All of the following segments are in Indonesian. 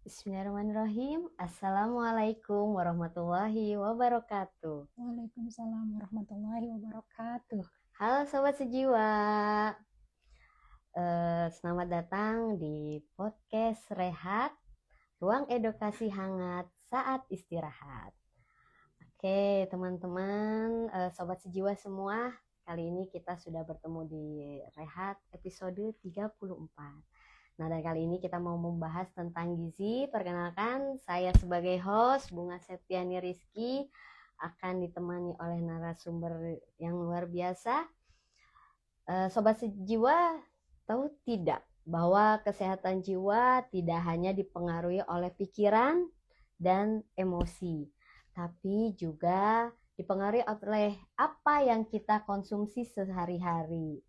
Bismillahirrahmanirrahim. Assalamualaikum warahmatullahi wabarakatuh. Waalaikumsalam warahmatullahi wabarakatuh. Halo Sobat Sejiwa. Selamat datang di podcast Rehat, ruang edukasi hangat saat istirahat. Oke teman-teman, Sobat Sejiwa semua, kali ini kita sudah bertemu di Rehat episode 34. Nah, dari kali ini kita mau membahas tentang gizi. Perkenalkan, saya sebagai host, Bunga Septiani Rizky, akan ditemani oleh narasumber yang luar biasa. Sobat Sejiwa, tahu tidak bahwa kesehatan jiwa tidak hanya dipengaruhi oleh pikiran dan emosi, tapi juga dipengaruhi oleh apa yang kita konsumsi sehari-hari.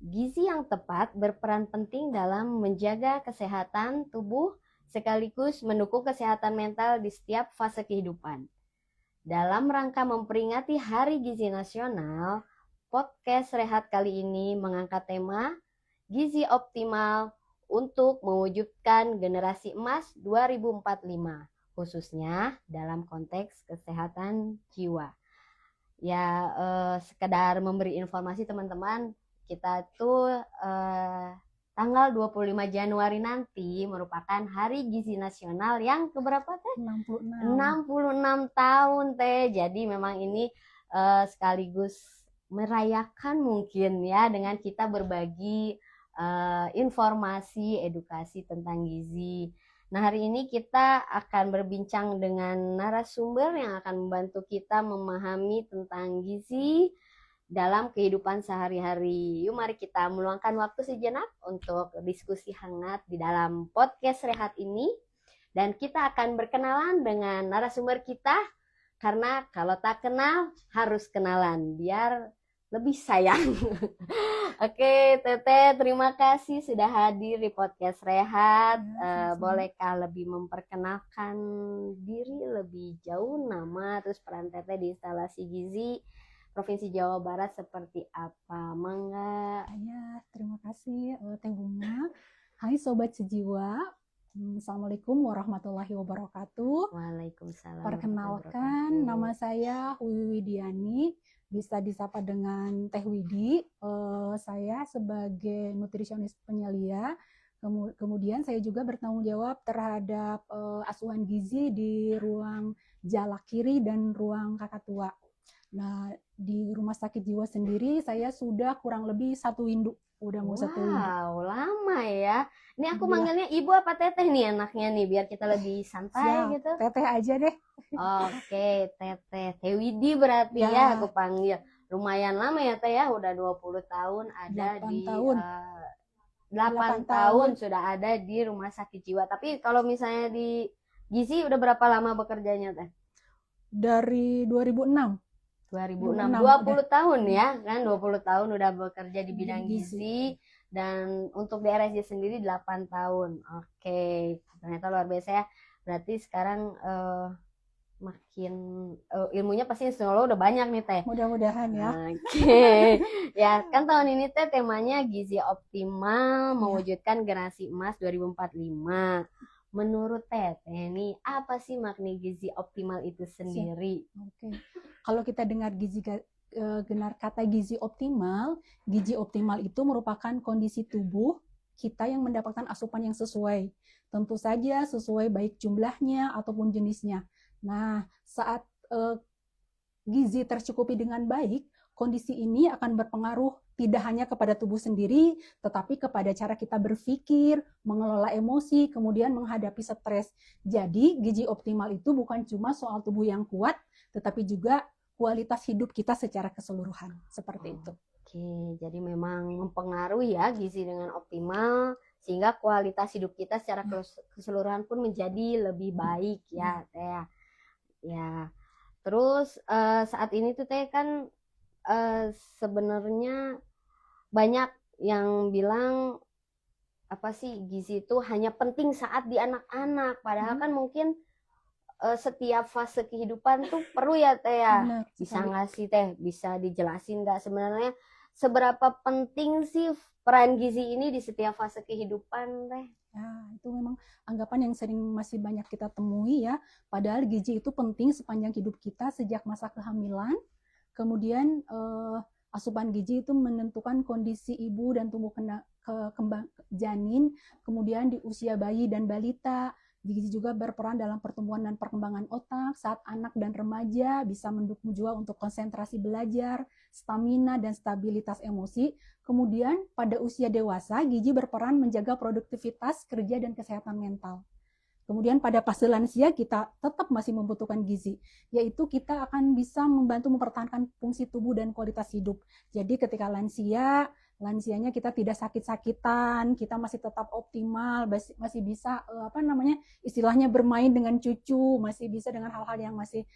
Gizi yang tepat berperan penting dalam menjaga kesehatan tubuh sekaligus mendukung kesehatan mental di setiap fase kehidupan. Dalam rangka memperingati Hari Gizi Nasional, podcast Rehat kali ini mengangkat tema Gizi Optimal untuk mewujudkan generasi emas 2045, khususnya dalam konteks kesehatan jiwa. Ya, sekedar memberi informasi teman-teman, kita tuh tanggal 25 Januari nanti merupakan Hari Gizi Nasional yang keberapa teh? 66 tahun teh. Jadi memang ini sekaligus merayakan mungkin ya dengan kita berbagi informasi, edukasi tentang gizi. Nah, hari ini kita akan berbincang dengan narasumber yang akan membantu kita memahami tentang gizi dalam kehidupan sehari-hari. Yuk mari kita meluangkan waktu sejenak untuk diskusi hangat di dalam podcast Rehat ini. Dan kita akan berkenalan dengan narasumber kita, karena kalau tak kenal harus kenalan biar lebih sayang. Oke, Teteh, terima kasih sudah hadir di podcast Rehat. Bolehkah lebih memperkenalkan diri lebih jauh, nama terus peran Teteh di instalasi gizi Provinsi Jawa Barat seperti apa? Mangga. Ya, terima kasih Teh Bunga. Hai Sobat Sejiwa. Assalamualaikum warahmatullahi wabarakatuh. Waalaikumsalam. Perkenalkan, nama saya Wiwi Widiani, bisa disapa dengan Teh Widi. Saya sebagai nutrisionis penyelia. Kemudian saya juga bertanggung jawab terhadap asuhan gizi di ruang Jalak Kiri dan ruang Kakak Tua. Nah, di rumah sakit jiwa sendiri saya sudah kurang lebih 1 induk. Udah mau 1 induk. Wow, lama ya. Ini aku manggilnya ibu apa teteh nih anaknya nih, biar kita lebih santai gitu. Teteh aja deh. Oke, teteh. Teh Widi berarti ya aku panggil. Lumayan lama ya teh ya, udah 20 tahun ada 8 di tahun. 8 tahun sudah ada di rumah sakit jiwa. Tapi kalau misalnya di gizi udah berapa lama bekerjanya teh? Dari 2006. 20 tahun ya kan, 20 tahun udah bekerja di bidang gizi. Dan untuk di RSJ sendiri 8 tahun. Oke, ternyata luar biasa ya. Berarti sekarang makin ilmunya pasti insya Allah udah banyak nih teh. Mudah-mudahan ya. Oke. Ya kan tahun ini teh temanya gizi optimal mewujudkan generasi emas 2045. Menurut Teteh nih, apa sih makna gizi optimal itu sendiri? Oke. Kalau kita dengar kata gizi optimal itu merupakan kondisi tubuh kita yang mendapatkan asupan yang sesuai. Tentu saja sesuai baik jumlahnya ataupun jenisnya. Nah, saat gizi tercukupi dengan baik, kondisi ini akan berpengaruh tidak hanya kepada tubuh sendiri, tetapi kepada cara kita berpikir, mengelola emosi, kemudian menghadapi stres. Jadi, gizi optimal itu bukan cuma soal tubuh yang kuat, tetapi juga kualitas hidup kita secara keseluruhan. Seperti itu. Oke, jadi memang mempengaruhi ya gizi dengan optimal, sehingga kualitas hidup kita secara keseluruhan pun menjadi lebih baik ya, Teh. Ya. Terus saat ini tuh Teh kan sebenarnya banyak yang bilang apa sih gizi itu hanya penting saat di anak-anak, padahal kan mungkin setiap fase kehidupan tuh perlu ya Teh ya. Bisa nggak sih Teh, bisa dijelasin nggak sebenarnya seberapa penting sih peran gizi ini di setiap fase kehidupan, Teh? Ya, itu memang anggapan yang sering masih banyak kita temui ya. Padahal gizi itu penting sepanjang hidup kita sejak masa kehamilan. Kemudian asupan gizi itu menentukan kondisi ibu dan tumbuh kembang janin. Kemudian di usia bayi dan balita, gizi juga berperan dalam pertumbuhan dan perkembangan otak. Saat anak dan remaja bisa mendukung juga untuk konsentrasi belajar, stamina, dan stabilitas emosi. Kemudian pada usia dewasa, gizi berperan menjaga produktivitas kerja dan kesehatan mental. Kemudian pada fase lansia kita tetap masih membutuhkan gizi, yaitu kita akan bisa membantu mempertahankan fungsi tubuh dan kualitas hidup. Jadi ketika lansianya kita tidak sakit-sakitan, kita masih tetap optimal, masih bisa istilahnya bermain dengan cucu, masih bisa dengan hal-hal yang masih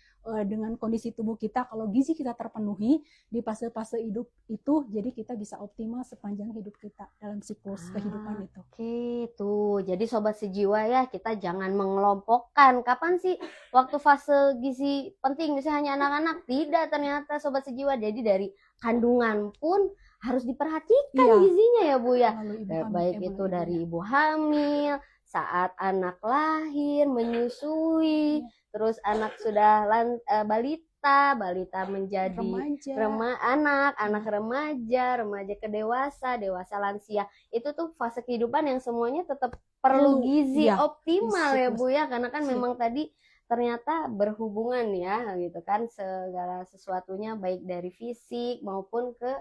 dengan kondisi tubuh kita. Kalau gizi kita terpenuhi di fase-fase hidup itu, jadi kita bisa optimal sepanjang hidup kita dalam siklus kehidupan itu. Oke, tuh. Jadi sobat sejiwa ya, kita jangan mengelompokkan. Kapan sih waktu fase gizi penting? Misalnya hanya anak-anak, tidak ternyata sobat sejiwa. Jadi dari kandungan pun harus diperhatikan gizinya ya Bu ya. Baik itu dari ibu hamil, saat anak lahir, menyusui, terus anak sudah balita menjadi anak remaja, remaja ke dewasa, dewasa lansia. Itu tuh fase kehidupan yang semuanya tetap perlu gizi optimal ya Bu ya, karena kan memang tadi ternyata berhubungan ya gitu kan, segala sesuatunya baik dari fisik maupun ke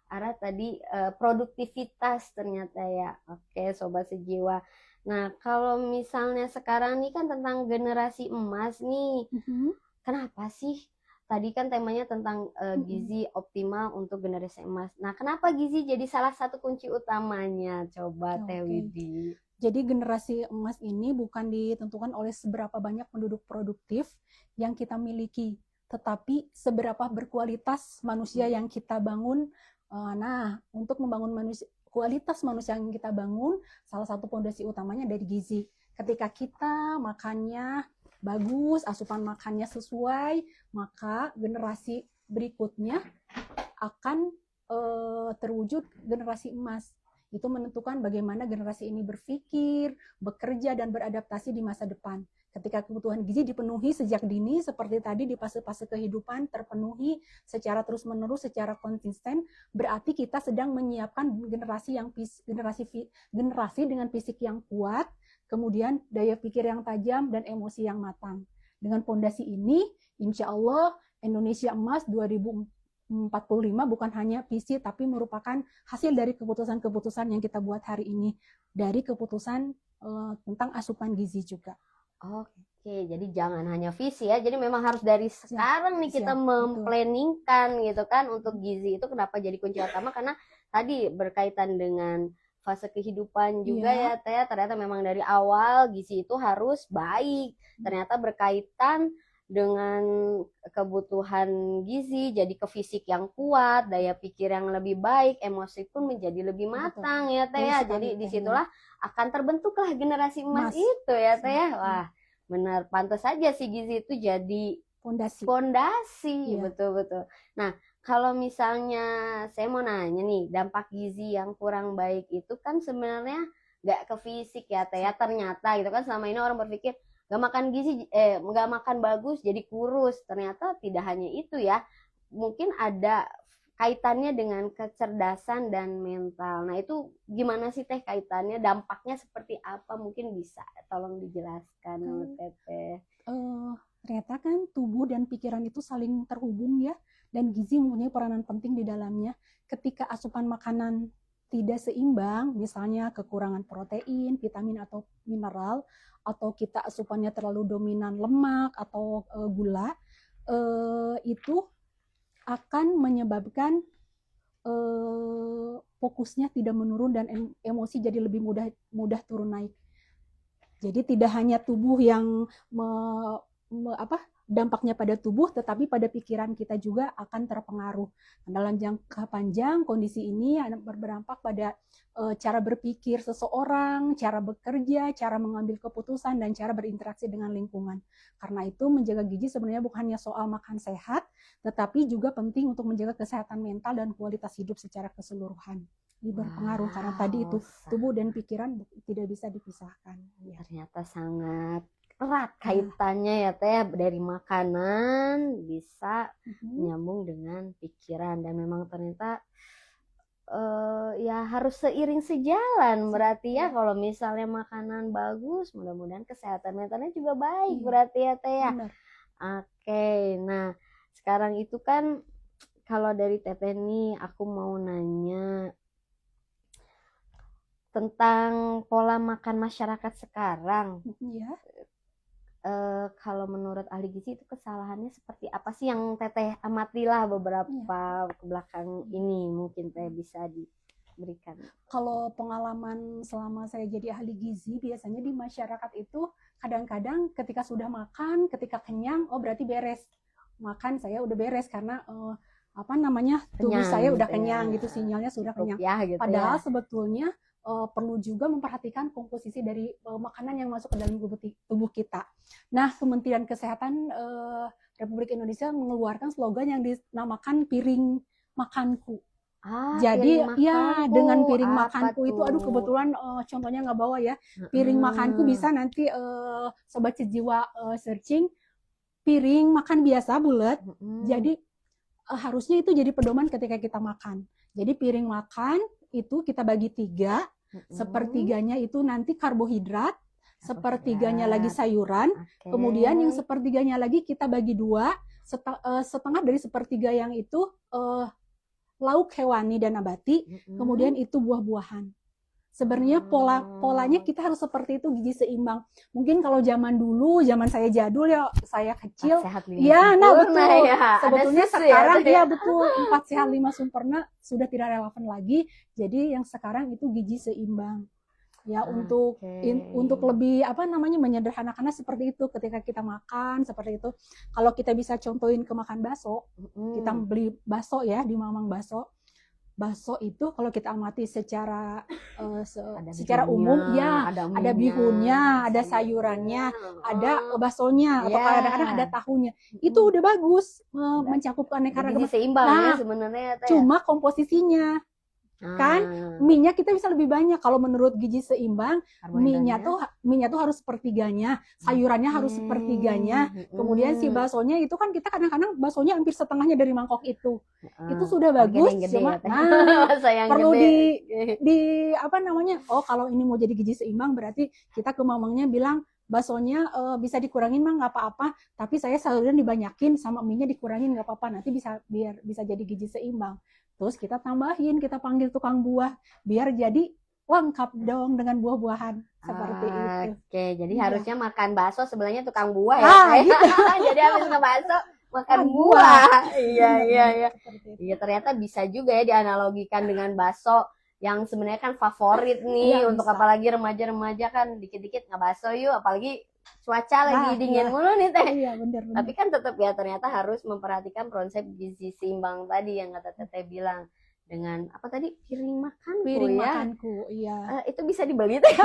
arah tadi produktivitas ternyata ya. Oke sobat sejiwa. Nah kalau misalnya sekarang nih kan tentang generasi emas nih, kenapa sih tadi kan temanya tentang gizi optimal untuk generasi emas. Nah kenapa gizi jadi salah satu kunci utamanya? Coba Teh Widi. Jadi generasi emas ini bukan ditentukan oleh seberapa banyak penduduk produktif yang kita miliki, tetapi seberapa berkualitas manusia yang kita bangun. Nah, untuk membangun kualitas manusia yang kita bangun, salah satu fondasi utamanya dari gizi. Ketika kita makannya bagus, asupan makannya sesuai, maka generasi berikutnya akan terwujud generasi emas. Itu menentukan bagaimana generasi ini berpikir, bekerja, dan beradaptasi di masa depan. Ketika kebutuhan gizi dipenuhi sejak dini, seperti tadi di fase-fase kehidupan terpenuhi secara terus-menerus, secara konsisten, berarti kita sedang menyiapkan generasi dengan fisik yang kuat, kemudian daya pikir yang tajam, dan emosi yang matang. Dengan fondasi ini, insya Allah Indonesia Emas 2045 bukan hanya visi, tapi merupakan hasil dari keputusan-keputusan yang kita buat hari ini, dari keputusan tentang asupan gizi juga. Oke, jadi jangan hanya visi ya, jadi memang harus dari sekarang nih kita memplanningkan gitu kan untuk gizi itu. Kenapa jadi kunci utama? Karena tadi berkaitan dengan fase kehidupan juga ya Teh, ternyata memang dari awal gizi itu harus baik, ternyata berkaitan dengan kebutuhan gizi, jadi ke fisik yang kuat, daya pikir yang lebih baik, emosi pun menjadi lebih matang ya Teh ya. Jadi disitulah akan terbentuklah generasi emas itu ya Teh ya. Wah benar, pantas saja sih gizi itu jadi fondasi. Betul-betul. Nah kalau misalnya saya mau nanya nih, dampak gizi yang kurang baik itu kan sebenarnya nggak ke fisik ya Teh ya, ternyata gitu kan. Selama ini orang berpikir nggak makan gizi, nggak makan bagus jadi kurus. Ternyata tidak hanya itu ya, mungkin ada kaitannya dengan kecerdasan dan mental. Nah itu gimana sih Teh kaitannya, dampaknya seperti apa? Mungkin bisa tolong dijelaskan Teteh. Ternyata kan tubuh dan pikiran itu saling terhubung ya, dan gizi mempunyai peranan penting di dalamnya. Ketika asupan makanan tidak seimbang, misalnya kekurangan protein, vitamin atau mineral, atau kita asupannya terlalu dominan lemak atau gula, itu akan menyebabkan fokusnya tidak menurun dan emosi jadi lebih mudah turun naik. Jadi tidak hanya tubuh yang dampaknya pada tubuh, tetapi pada pikiran kita juga akan terpengaruh. Dalam jangka panjang, kondisi ini berdampak pada cara berpikir seseorang, cara bekerja, cara mengambil keputusan, dan cara berinteraksi dengan lingkungan. Karena itu, menjaga gizi sebenarnya bukan hanya soal makan sehat, tetapi juga penting untuk menjaga kesehatan mental dan kualitas hidup secara keseluruhan. Ini berpengaruh karena tadi itu tubuh dan pikiran tidak bisa dipisahkan. Ternyata sangat erat kaitannya ya Teh, dari makanan bisa nyambung dengan pikiran, dan memang ternyata ya harus seiring sejalan berarti ya. Kalau misalnya makanan bagus, mudah-mudahan kesehatan mentalnya juga baik berarti ya Teh ya. Oke, nah sekarang itu kan kalau dari Teteh nih aku mau nanya tentang pola makan masyarakat sekarang. Kalau menurut ahli gizi itu kesalahannya seperti apa sih yang Teteh amatilah beberapa ke belakang ini, mungkin Teteh bisa diberikan. Kalau pengalaman selama saya jadi ahli gizi, biasanya di masyarakat itu kadang-kadang ketika sudah makan, ketika kenyang, oh berarti beres. Makan saya udah beres karena tubuh saya udah kenyang gitu, sinyalnya sudah kenyang. Ya, gitu padahal ya. Sebetulnya perlu juga memperhatikan komposisi dari makanan yang masuk ke dalam tubuh kita. Nah, Kementerian Kesehatan Republik Indonesia mengeluarkan slogan yang dinamakan piring makanku. Jadi ya dengan piring makanku itu, aduh kebetulan contohnya nggak bawa ya. Piring makanku bisa nanti Sobat Sejiwa searching piring makan biasa bulat. Jadi harusnya itu jadi pedoman ketika kita makan. Jadi piring makan itu kita bagi 3, sepertiganya itu nanti karbohidrat, sepertiganya lagi sayuran, kemudian yang sepertiganya lagi kita bagi 2, setengah dari sepertiga yang itu lauk hewani dan nabati, kemudian itu buah-buahan. Sebenarnya polanya kita harus seperti itu, gizi seimbang. Mungkin kalau zaman dulu, zaman saya jadul ya, saya kecil, ya, nah betul. Ya, sebetulnya sekarang ya betul 4 sehat 5 sempurna sudah tidak relevan lagi. Jadi yang sekarang itu gizi seimbang. Ya, untuk lebih menyederhanakannya seperti itu. Ketika kita makan seperti itu, kalau kita bisa contohin ke makan bakso, kita beli bakso ya di Mamang Bakso. Bakso itu kalau kita amati secara umum ya ada bihunnya, ada sayurannya, ada baksonya, atau kadang-kadang ada tahunya. Itu udah bagus mencakup aneka ragam. Seimbang ya sebenarnya. Cuma komposisinya kan minyak kita bisa lebih banyak. Kalau menurut gizi seimbang, minyak tuh harus sepertiganya, sayurannya harus sepertiganya, kemudian si baksonya itu kan kita kadang-kadang baksonya hampir setengahnya dari mangkok itu sudah bagus. Cuma perlu kalau ini mau jadi gizi seimbang berarti kita ke mamangnya bilang baksonya bisa dikurangin mah nggak apa-apa, tapi saya sayuran dibanyakin sama minyak dikurangin nggak apa-apa, nanti biar bisa jadi gizi seimbang. Terus kita tambahin, kita panggil tukang buah biar jadi lengkap dong dengan buah-buahan seperti itu. Oke, jadi harusnya makan bakso sebenarnya tukang buah ya. Gitu. Jadi habis ke bakso makan buah. Iya. Iya, ternyata bisa juga ya dianalogikan dengan bakso yang sebenarnya kan favorit nih untuk apalagi remaja-remaja kan dikit-dikit ngebakso yuk, apalagi cuaca lagi dingin mulu nih Teh. Iya, bener. Tapi kan tetap ya ternyata harus memperhatikan konsep gizi seimbang tadi yang kata Teteh bilang, dengan apa tadi, piring makanku, iya. Itu bisa dibeli Teh.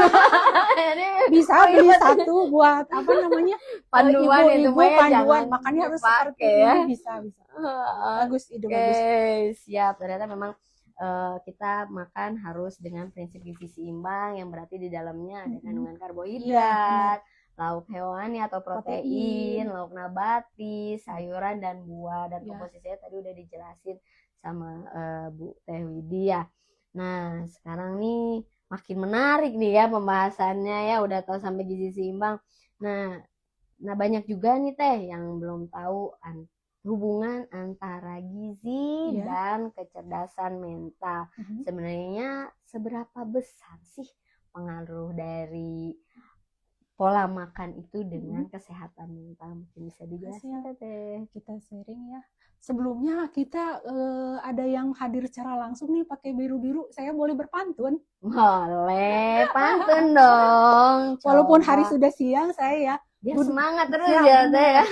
Bisa beli satu buat panduan ibu-ibu panduan makannya harus seperti ini, bisa. Bagus, ide bagus. Siap, ternyata memang kita makan harus dengan prinsip gizi seimbang yang berarti di dalamnya ada kandungan karbohidrat, lauk hewani atau protein, lauk nabati, sayuran dan buah, dan komposisinya tadi udah dijelasin sama Bu Teh Widya. Nah, sekarang nih makin menarik nih ya pembahasannya ya, udah tahu sampai gizi seimbang. Nah banyak juga nih Teh yang belum tahu hubungan antara gizi dan kecerdasan mental. Sebenarnya seberapa besar sih pengaruh dari pola makan itu dengan kesehatan mental? Mungkin bisa dijelasin Teh. Kita sharing ya. Sebelumnya kita ada yang hadir secara langsung nih pakai biru-biru. Saya boleh berpantun? Boleh, pantun dong. Walaupun hari sudah siang, saya ya Biar Good- semangat terus siap, ya Teh ya.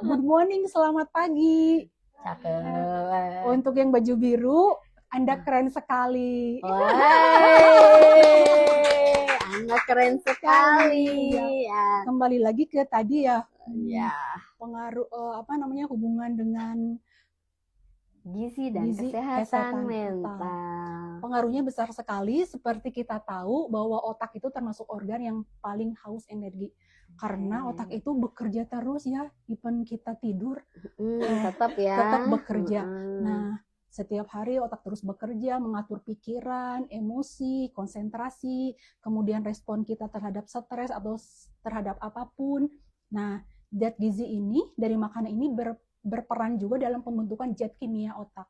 Good morning, selamat pagi. Cakep. Untuk yang baju biru, Anda keren sekali. Woi, Anda keren sekali. Ya. Kembali lagi ke tadi ya. Ya. Pengaruh hubungan dengan Gizi dan gizi, kesehatan kesehatan mental. Pengaruhnya besar sekali, seperti kita tahu bahwa otak itu termasuk organ yang paling haus energi. Karena otak itu bekerja terus ya, even kita tidur, tetap ya. tetap bekerja. Nah, setiap hari otak terus bekerja, mengatur pikiran, emosi, konsentrasi, kemudian respon kita terhadap stres atau terhadap apapun. Nah, zat gizi ini dari makanan ini berperan juga dalam pembentukan zat kimia otak.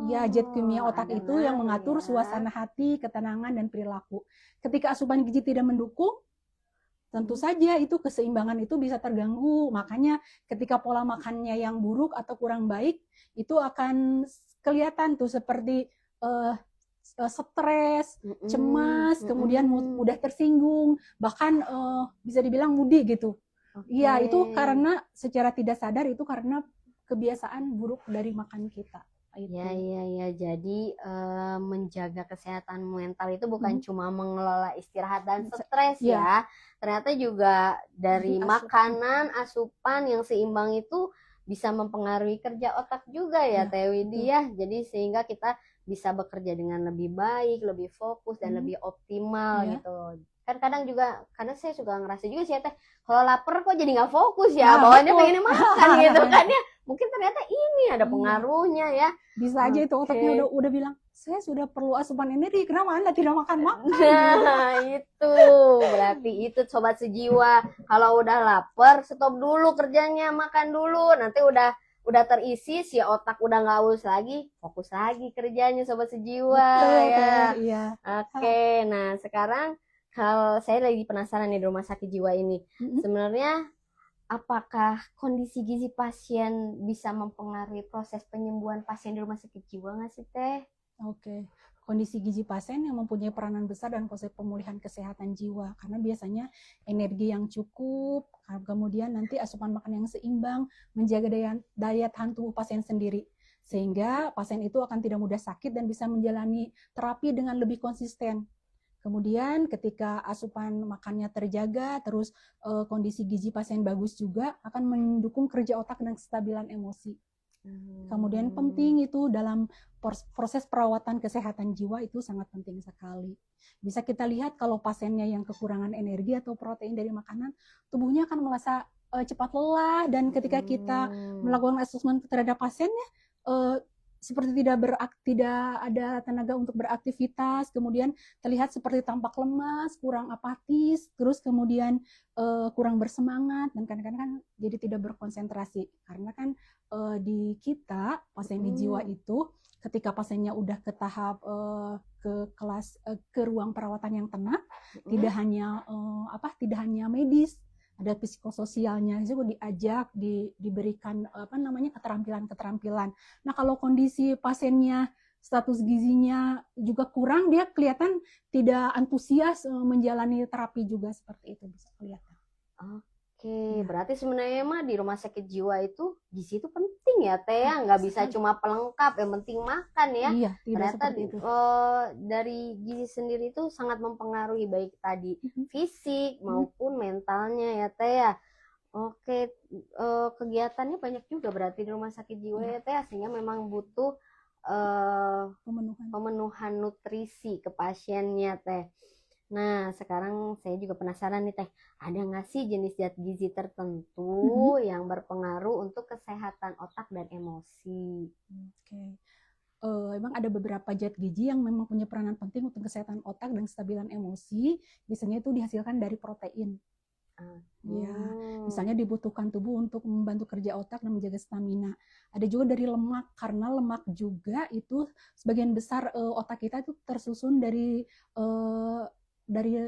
Ya, zat kimia otak itu yang mengatur suasana hati, ketenangan, dan perilaku. Ketika asupan gizi tidak mendukung, tentu saja itu keseimbangan itu bisa terganggu. Makanya ketika pola makannya yang buruk atau kurang baik, itu akan kelihatan tuh seperti stres, cemas, kemudian mudah tersinggung, bahkan bisa dibilang moody gitu. Iya, itu karena secara tidak sadar itu karena kebiasaan buruk dari makan kita. Ya. Jadi menjaga kesehatan mental itu bukan cuma mengelola istirahat dan stres ya. Ternyata juga dari makanan, asupan yang seimbang itu bisa mempengaruhi kerja otak juga ya Teh Widi ya. Jadi sehingga kita bisa bekerja dengan lebih baik, lebih fokus dan lebih optimal gitu. Kan kadang juga, karena saya suka ngerasa juga sih ya Teh, kalau lapar kok jadi nggak fokus ya, bawaannya pengennya makan gitu kan ya. Mungkin ternyata ini ada pengaruhnya ya. Bisa aja itu otaknya udah bilang, saya sudah perlu asupan energi, kenapa Anda tidak makan-makan? Nah, itu berarti itu Sobat Sejiwa, kalau udah lapar stop dulu kerjanya, makan dulu, nanti udah terisi, si otak udah nggak haus lagi, fokus lagi kerjanya Sobat Sejiwa. Betul, ya. Iya. Oke, nah sekarang kalau saya lagi penasaran nih di rumah sakit jiwa ini, sebenarnya apakah kondisi gizi pasien bisa mempengaruhi proses penyembuhan pasien di rumah sakit jiwa nggak sih Teh? Oke. Kondisi gizi pasien yang mempunyai peranan besar dalam proses pemulihan kesehatan jiwa, karena biasanya energi yang cukup, kemudian nanti asupan makan yang seimbang, menjaga daya tahan tubuh pasien sendiri, sehingga pasien itu akan tidak mudah sakit dan bisa menjalani terapi dengan lebih konsisten. Kemudian ketika asupan makannya terjaga, terus kondisi gizi pasien bagus juga, akan mendukung kerja otak dan kestabilan emosi. Kemudian penting itu dalam proses perawatan kesehatan jiwa itu sangat penting sekali. Bisa kita lihat kalau pasiennya yang kekurangan energi atau protein dari makanan, tubuhnya akan merasa cepat lelah, dan ketika kita melakukan asesmen terhadap pasiennya, seperti tidak ada tenaga untuk beraktivitas, kemudian terlihat seperti tampak lemas, kurang apatis, terus kemudian kurang bersemangat, dan kadang-kadang kan jadi tidak berkonsentrasi. Karena kan di kita pasien di jiwa itu ketika pasiennya udah ke tahap ke ruang perawatan yang tenang, tidak hanya medis, ada psikososialnya juga diajak, diberikan keterampilan. Nah, kalau kondisi pasiennya status gizinya juga kurang, dia kelihatan tidak antusias menjalani terapi juga, seperti itu bisa kelihatan. Oke, berarti sebenarnya mah di rumah sakit jiwa itu gizi itu penting ya Teh ya, nggak bisa cuma pelengkap, yang penting makan ya. Iya, ternyata dari gizi sendiri itu sangat mempengaruhi baik tadi fisik maupun mentalnya ya Teh ya. Oke, kegiatannya banyak juga berarti di rumah sakit jiwa ya Teh, sehingga memang butuh pemenuhan nutrisi ke pasiennya Teh. Nah, sekarang saya juga penasaran nih Teh, ada nggak sih jenis zat gizi tertentu yang berpengaruh untuk kesehatan otak dan emosi? Oke. Emang ada beberapa zat gizi yang memang punya peranan penting untuk kesehatan otak dan kestabilan emosi. Biasanya itu dihasilkan dari protein. Ya, misalnya dibutuhkan tubuh untuk membantu kerja otak dan menjaga stamina. Ada juga dari lemak, karena lemak juga itu sebagian besar otak kita itu tersusun dari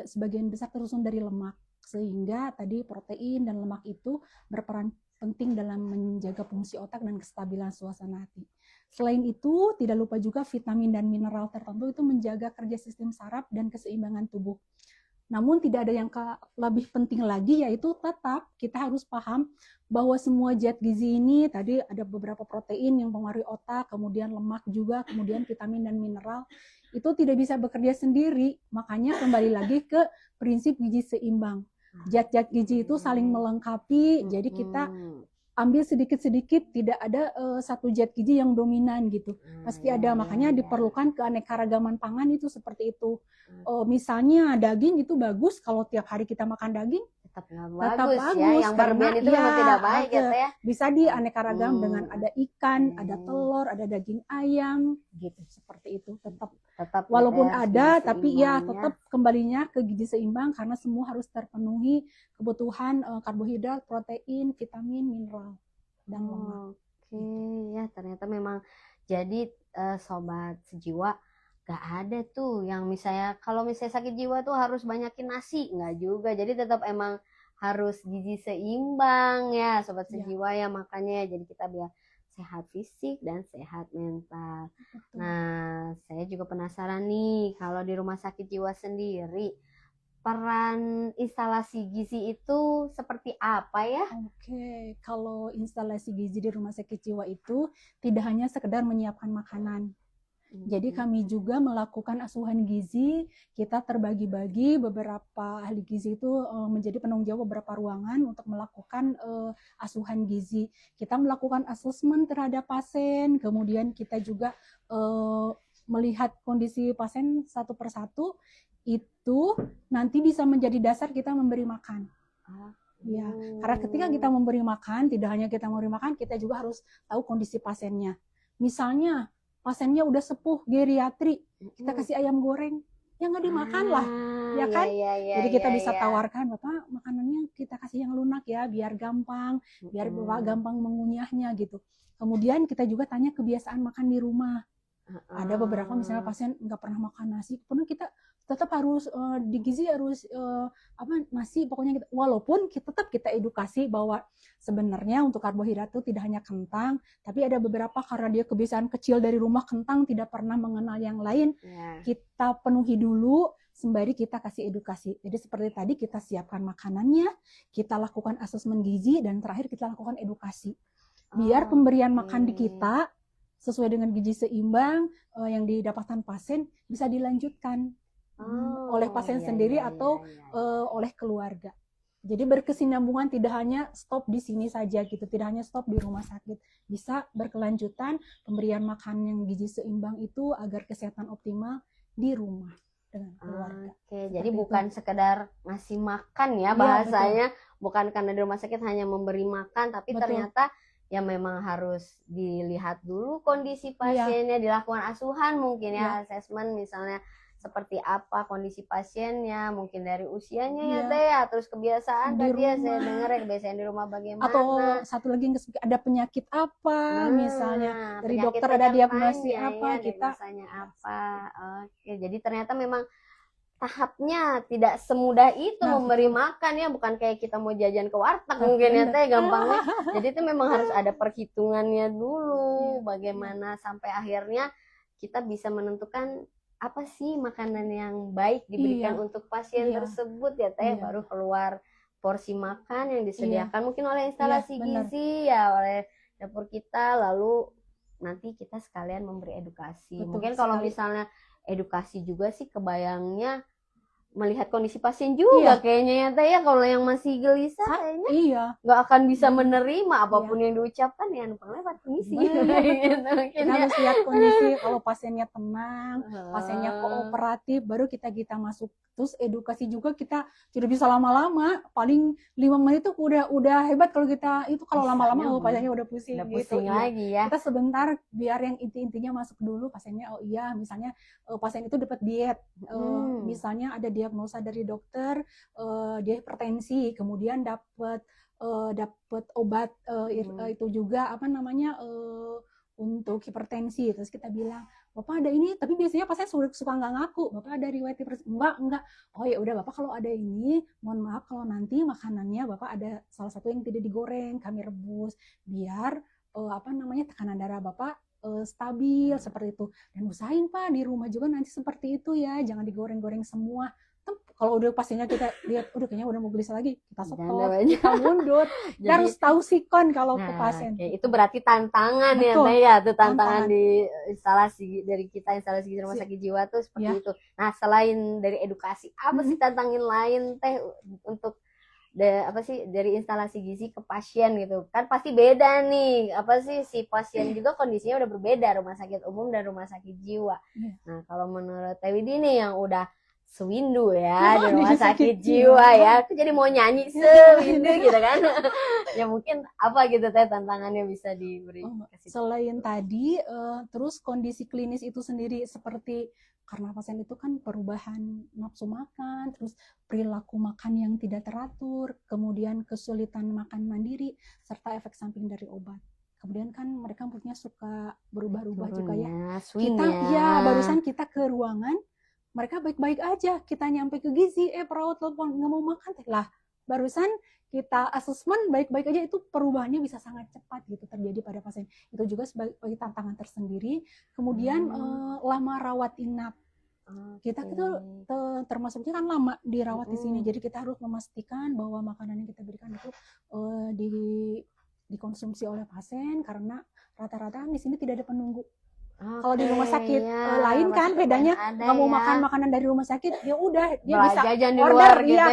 sebagian besar tersusun dari lemak, sehingga tadi protein dan lemak itu berperan penting dalam menjaga fungsi otak dan kestabilan suasana hati. Selain itu, tidak lupa juga vitamin dan mineral tertentu itu menjaga kerja sistem saraf dan keseimbangan tubuh. Namun tidak ada yang lebih penting lagi, yaitu tetap kita harus paham bahwa semua zat gizi ini tadi ada beberapa protein yang mempengaruhi otak, kemudian lemak juga, kemudian vitamin dan mineral itu tidak bisa bekerja sendiri. Makanya kembali lagi ke prinsip gizi seimbang. Zat-zat gizi itu saling melengkapi, jadi kita ambil sedikit-sedikit, tidak ada satu zat gizi yang dominan gitu. Pasti ada, makanya diperlukan keanekaragaman pangan itu seperti itu. Misalnya daging itu bagus, kalau tiap hari kita makan daging, tetap bagus ya, yang berlebihan itu memang tidak baik ya Teh. Bisa dianekaragam dengan ada ikan, ada telur, ada daging ayam gitu, seperti itu. Tetap walaupun ada, tapi ya tetap kembalinya ke gizi seimbang karena semua harus terpenuhi kebutuhan karbohidrat, protein, vitamin, mineral dan lemak. Oke, ya ternyata memang jadi sobat sejiwa, gak ada tuh yang misalnya kalau misalnya sakit jiwa tuh harus banyakin nasi, nggak juga. Jadi tetap emang harus gizi seimbang ya sobat sejiwa ya, makanya jadi kita biar sehat fisik dan sehat mental. Betul. Nah, saya juga penasaran nih, kalau di rumah sakit jiwa sendiri peran instalasi gizi itu seperti apa ya? Oke, kalau instalasi gizi di rumah sakit jiwa itu tidak hanya sekedar menyiapkan makanan. Jadi kami juga melakukan asuhan gizi, kita terbagi-bagi beberapa ahli gizi itu menjadi penanggung jawab beberapa ruangan untuk melakukan asuhan gizi. Kita melakukan asesmen terhadap pasien, kemudian kita juga melihat kondisi pasien satu persatu, itu nanti bisa menjadi dasar kita memberi makan. Ya, karena ketika kita memberi makan, tidak hanya kita memberi makan, kita juga harus tahu kondisi pasiennya. Misalnya, pasiennya udah sepuh, geriatri, kita kasih ayam goreng, ya nggak dimakan lah, ya kan? Jadi kita bisa tawarkan, Bapak makanannya kita kasih yang lunak ya, biar gampang, biar Bapak gampang mengunyahnya gitu. Kemudian kita juga tanya kebiasaan makan di rumah. Ada beberapa misalnya pasien nggak pernah makan nasi, kemudian kita tetap harus di gizi harus nasi, pokoknya kita, walaupun tetap kita edukasi bahwa sebenarnya untuk karbohidrat itu tidak hanya kentang, tapi ada beberapa karena dia kebiasaan kecil dari rumah kentang tidak pernah mengenal yang lain, kita penuhi dulu sembari kita kasih edukasi. Jadi seperti tadi kita siapkan makanannya, kita lakukan asesmen gizi, dan terakhir kita lakukan edukasi. Biar pemberian makan di kita sesuai dengan gizi seimbang yang didapatkan pasien bisa dilanjutkan oleh pasien sendiri atau oleh keluarga. Jadi berkesinambungan, tidak hanya stop di sini saja gitu, tidak hanya stop di rumah sakit, bisa berkelanjutan pemberian makan yang gizi seimbang itu agar kesehatan optimal di rumah dengan keluarga. Jadi bukan sekedar ngasih makan ya bahasanya, bukan karena di rumah sakit hanya memberi makan, tapi ternyata ya memang harus dilihat dulu kondisi pasiennya, dilakukan asuhan mungkin ya, asesmen misalnya seperti apa kondisi pasiennya, mungkin dari usianya ya Teh, terus kebiasaan di tadi rumah, ya saya dengar ya, kebiasaan di rumah bagaimana, atau satu lagi ada penyakit apa, misalnya dari dokter ada diagnosis apa, kita apa. Oke, jadi ternyata memang tahapnya tidak semudah itu memberi makan ya, bukan kayak kita mau jajan ke warteg mungkin ya Teh gampangnya. Jadi itu memang harus ada perhitungannya dulu, bagaimana sampai akhirnya kita bisa menentukan apa sih makanan yang baik diberikan untuk pasien tersebut ya Teh, baru keluar porsi makan yang disediakan mungkin oleh instalasi gizi ya, oleh dapur kita, lalu nanti kita sekalian memberi edukasi. Mungkin kalau misalnya edukasi juga sih kebayangnya melihat kondisi pasien juga kayaknya ya Teh ya, kalau yang masih gelisah kayaknya nggak akan bisa menerima apapun yang diucapkan ya, numpang lewat permisi gitu, kita harus lihat kondisi. Kalau pasiennya tenang, pasiennya kooperatif, baru kita masuk. Terus edukasi juga kita tidak bisa lama-lama, paling 5 menit itu udah hebat. Kalau kita itu kalau lama-lama pasiennya udah pusing gitu lagi ya. Kita sebentar biar yang inti-intinya masuk dulu, pasiennya misalnya pasien itu dapat diet, misalnya ada diagnosa dari dokter dia hipertensi, kemudian dapat obat itu juga untuk hipertensi. Terus kita bilang, Bapak ada ini, tapi biasanya pasien suka nggak ngaku, Bapak ada riwayat hipertensi? Enggak. Oh ya udah Bapak, kalau ada ini, mohon maaf kalau nanti makanannya Bapak ada salah satu yang tidak digoreng, kami rebus, biar tekanan darah Bapak stabil seperti itu. Dan usahain Pak di rumah juga nanti seperti itu ya, jangan digoreng-goreng semua. Kalau udah pastinya kita lihat, udah kayaknya udah mau gelisah lagi, kita stop, Jangan kita mundur. Kita Jadi, harus tahu sikon kalau ke nah, pasien. oke. Itu berarti tantangan ya Betul, Teh ya, tuh tantangan tantangan. di instalasi dari kita, instalasi rumah sakit jiwa tuh seperti Ya. itu. Nah, selain dari edukasi, apa sih tantangan lain Teh untuk apa sih dari instalasi gizi ke pasien gitu? Kan pasti beda nih, apa sih si pasien juga kondisinya udah berbeda, rumah sakit umum dan rumah sakit jiwa. Nah, kalau menurut Teh Widi nih yang udah sewindu ya di rumah sakit jiwa ya, aku jadi mau nyanyi sewindu gitu kan. Ya mungkin apa gitu Teh tantangannya bisa diberi. Selain tadi, terus kondisi klinis itu sendiri seperti karena pasien itu kan perubahan nafsu makan, terus perilaku makan yang tidak teratur, kemudian kesulitan makan mandiri, serta efek samping dari obat. Kemudian kan mereka punya suka berubah-ubah juga ya. Kita ya barusan kita ke ruangan, mereka baik-baik aja, kita nyampe ke gizi, perawat telepon nggak mau makan, lah barusan kita asesmen baik-baik aja, itu perubahannya bisa sangat cepat gitu terjadi pada pasien. Itu juga sebagai tantangan tersendiri. Kemudian lama rawat inap. Kita itu termasuknya kan lama dirawat di sini, jadi kita harus memastikan bahwa makanan yang kita berikan itu dikonsumsi oleh pasien, karena rata-rata di sini tidak ada penunggu. Kalau di rumah sakit lain kan bedanya, nggak mau makan makanan dari rumah sakit, ya udah dia bisa order dia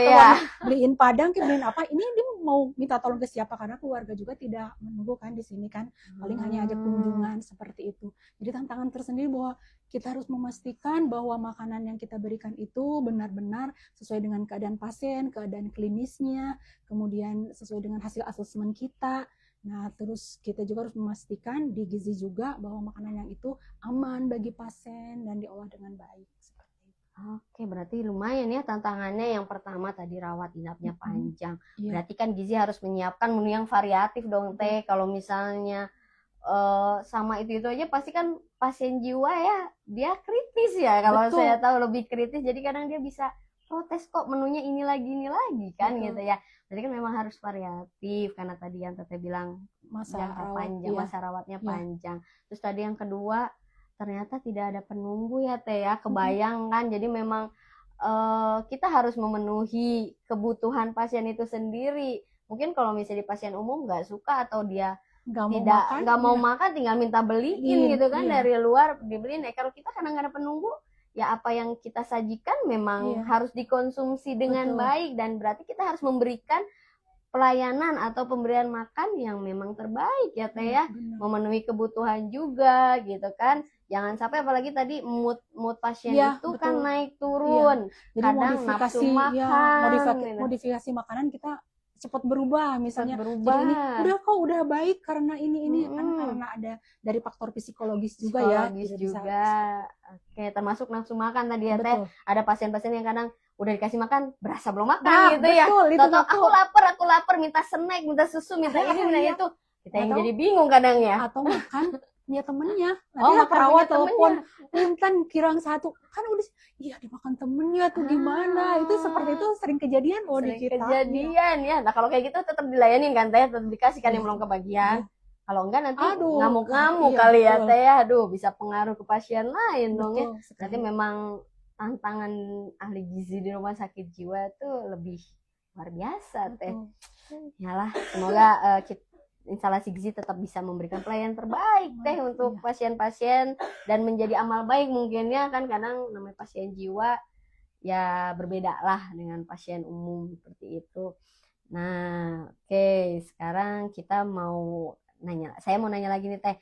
beliin padang, beliin apa, ini dia mau minta tolong ke siapa, karena keluarga juga tidak menunggu kan di sini kan, paling hanya ada kunjungan seperti itu. Jadi tantangan tersendiri bahwa kita harus memastikan bahwa makanan yang kita berikan itu benar-benar sesuai dengan keadaan pasien, keadaan klinisnya, kemudian sesuai dengan hasil asesmen kita. Nah, terus kita juga harus memastikan di gizi juga bahwa makanan yang itu aman bagi pasien dan diolah dengan baik. Oke, berarti lumayan ya tantangannya. Yang pertama tadi rawat inapnya panjang. Berarti kan gizi harus menyiapkan menu yang variatif dong Teh. Kalau misalnya sama itu aja pasti kan pasien jiwa ya, dia kritis ya. Kalau saya tahu lebih kritis, jadi kadang dia bisa protes kok menunya ini lagi kan gitu ya. Jadi kan memang harus variatif, karena tadi yang Teteh bilang masa rawatnya panjang. Terus tadi yang kedua, ternyata tidak ada penunggu ya Teh ya, kebayang kan. Jadi memang kita harus memenuhi kebutuhan pasien itu sendiri. Mungkin kalau misalnya pasien umum nggak suka atau dia nggak mau makan, tinggal minta beliin gitu kan dari luar, dibeliin. Kalau kita karena nggak ada penunggu, ya apa yang kita sajikan memang harus dikonsumsi dengan baik, dan berarti kita harus memberikan pelayanan atau pemberian makan yang memang terbaik ya Teh ya, memenuhi kebutuhan juga gitu kan. Jangan sampai apalagi tadi mood pasien itu kan naik turun, jadi kadang nafsu makan, modifikasi makanan kita cepat berubah, misalnya jadi ini udah baik karena ini kan karena ada dari faktor psikologis juga juga. Oke, termasuk nafsu makan tadi ya Teh. Ada pasien-pasien yang kadang udah dikasih makan berasa belum makan gitu ya. Aku lapar minta snack, minta susu, minta ini, minta itu. Kita yang jadi bingung kadang ya. Atau makan punya temennya, nanti perawat telepon punten kirang satu, kan udah dimakan temennya tuh gimana, itu seperti itu sering kejadian di kita. Kejadian ya. Nah kalau kayak gitu tetap dilayanin kan Teh, tetap dikasih kan yang belum kebagian. Kalau enggak nanti ngamuk-ngamuk kali ya Teh ya. Bisa pengaruh ke pasien lain dong ya. Berarti memang tantangan ahli gizi di rumah sakit jiwa tuh lebih luar biasa Teh. Yalah, semoga instalasi gizi tetap bisa memberikan pelayanan terbaik Teh untuk pasien-pasien dan menjadi amal baik mungkin ya kan. Kadang namanya pasien jiwa ya berbeda lah dengan pasien umum seperti itu. Nah, oke, sekarang kita saya mau nanya lagi nih Teh,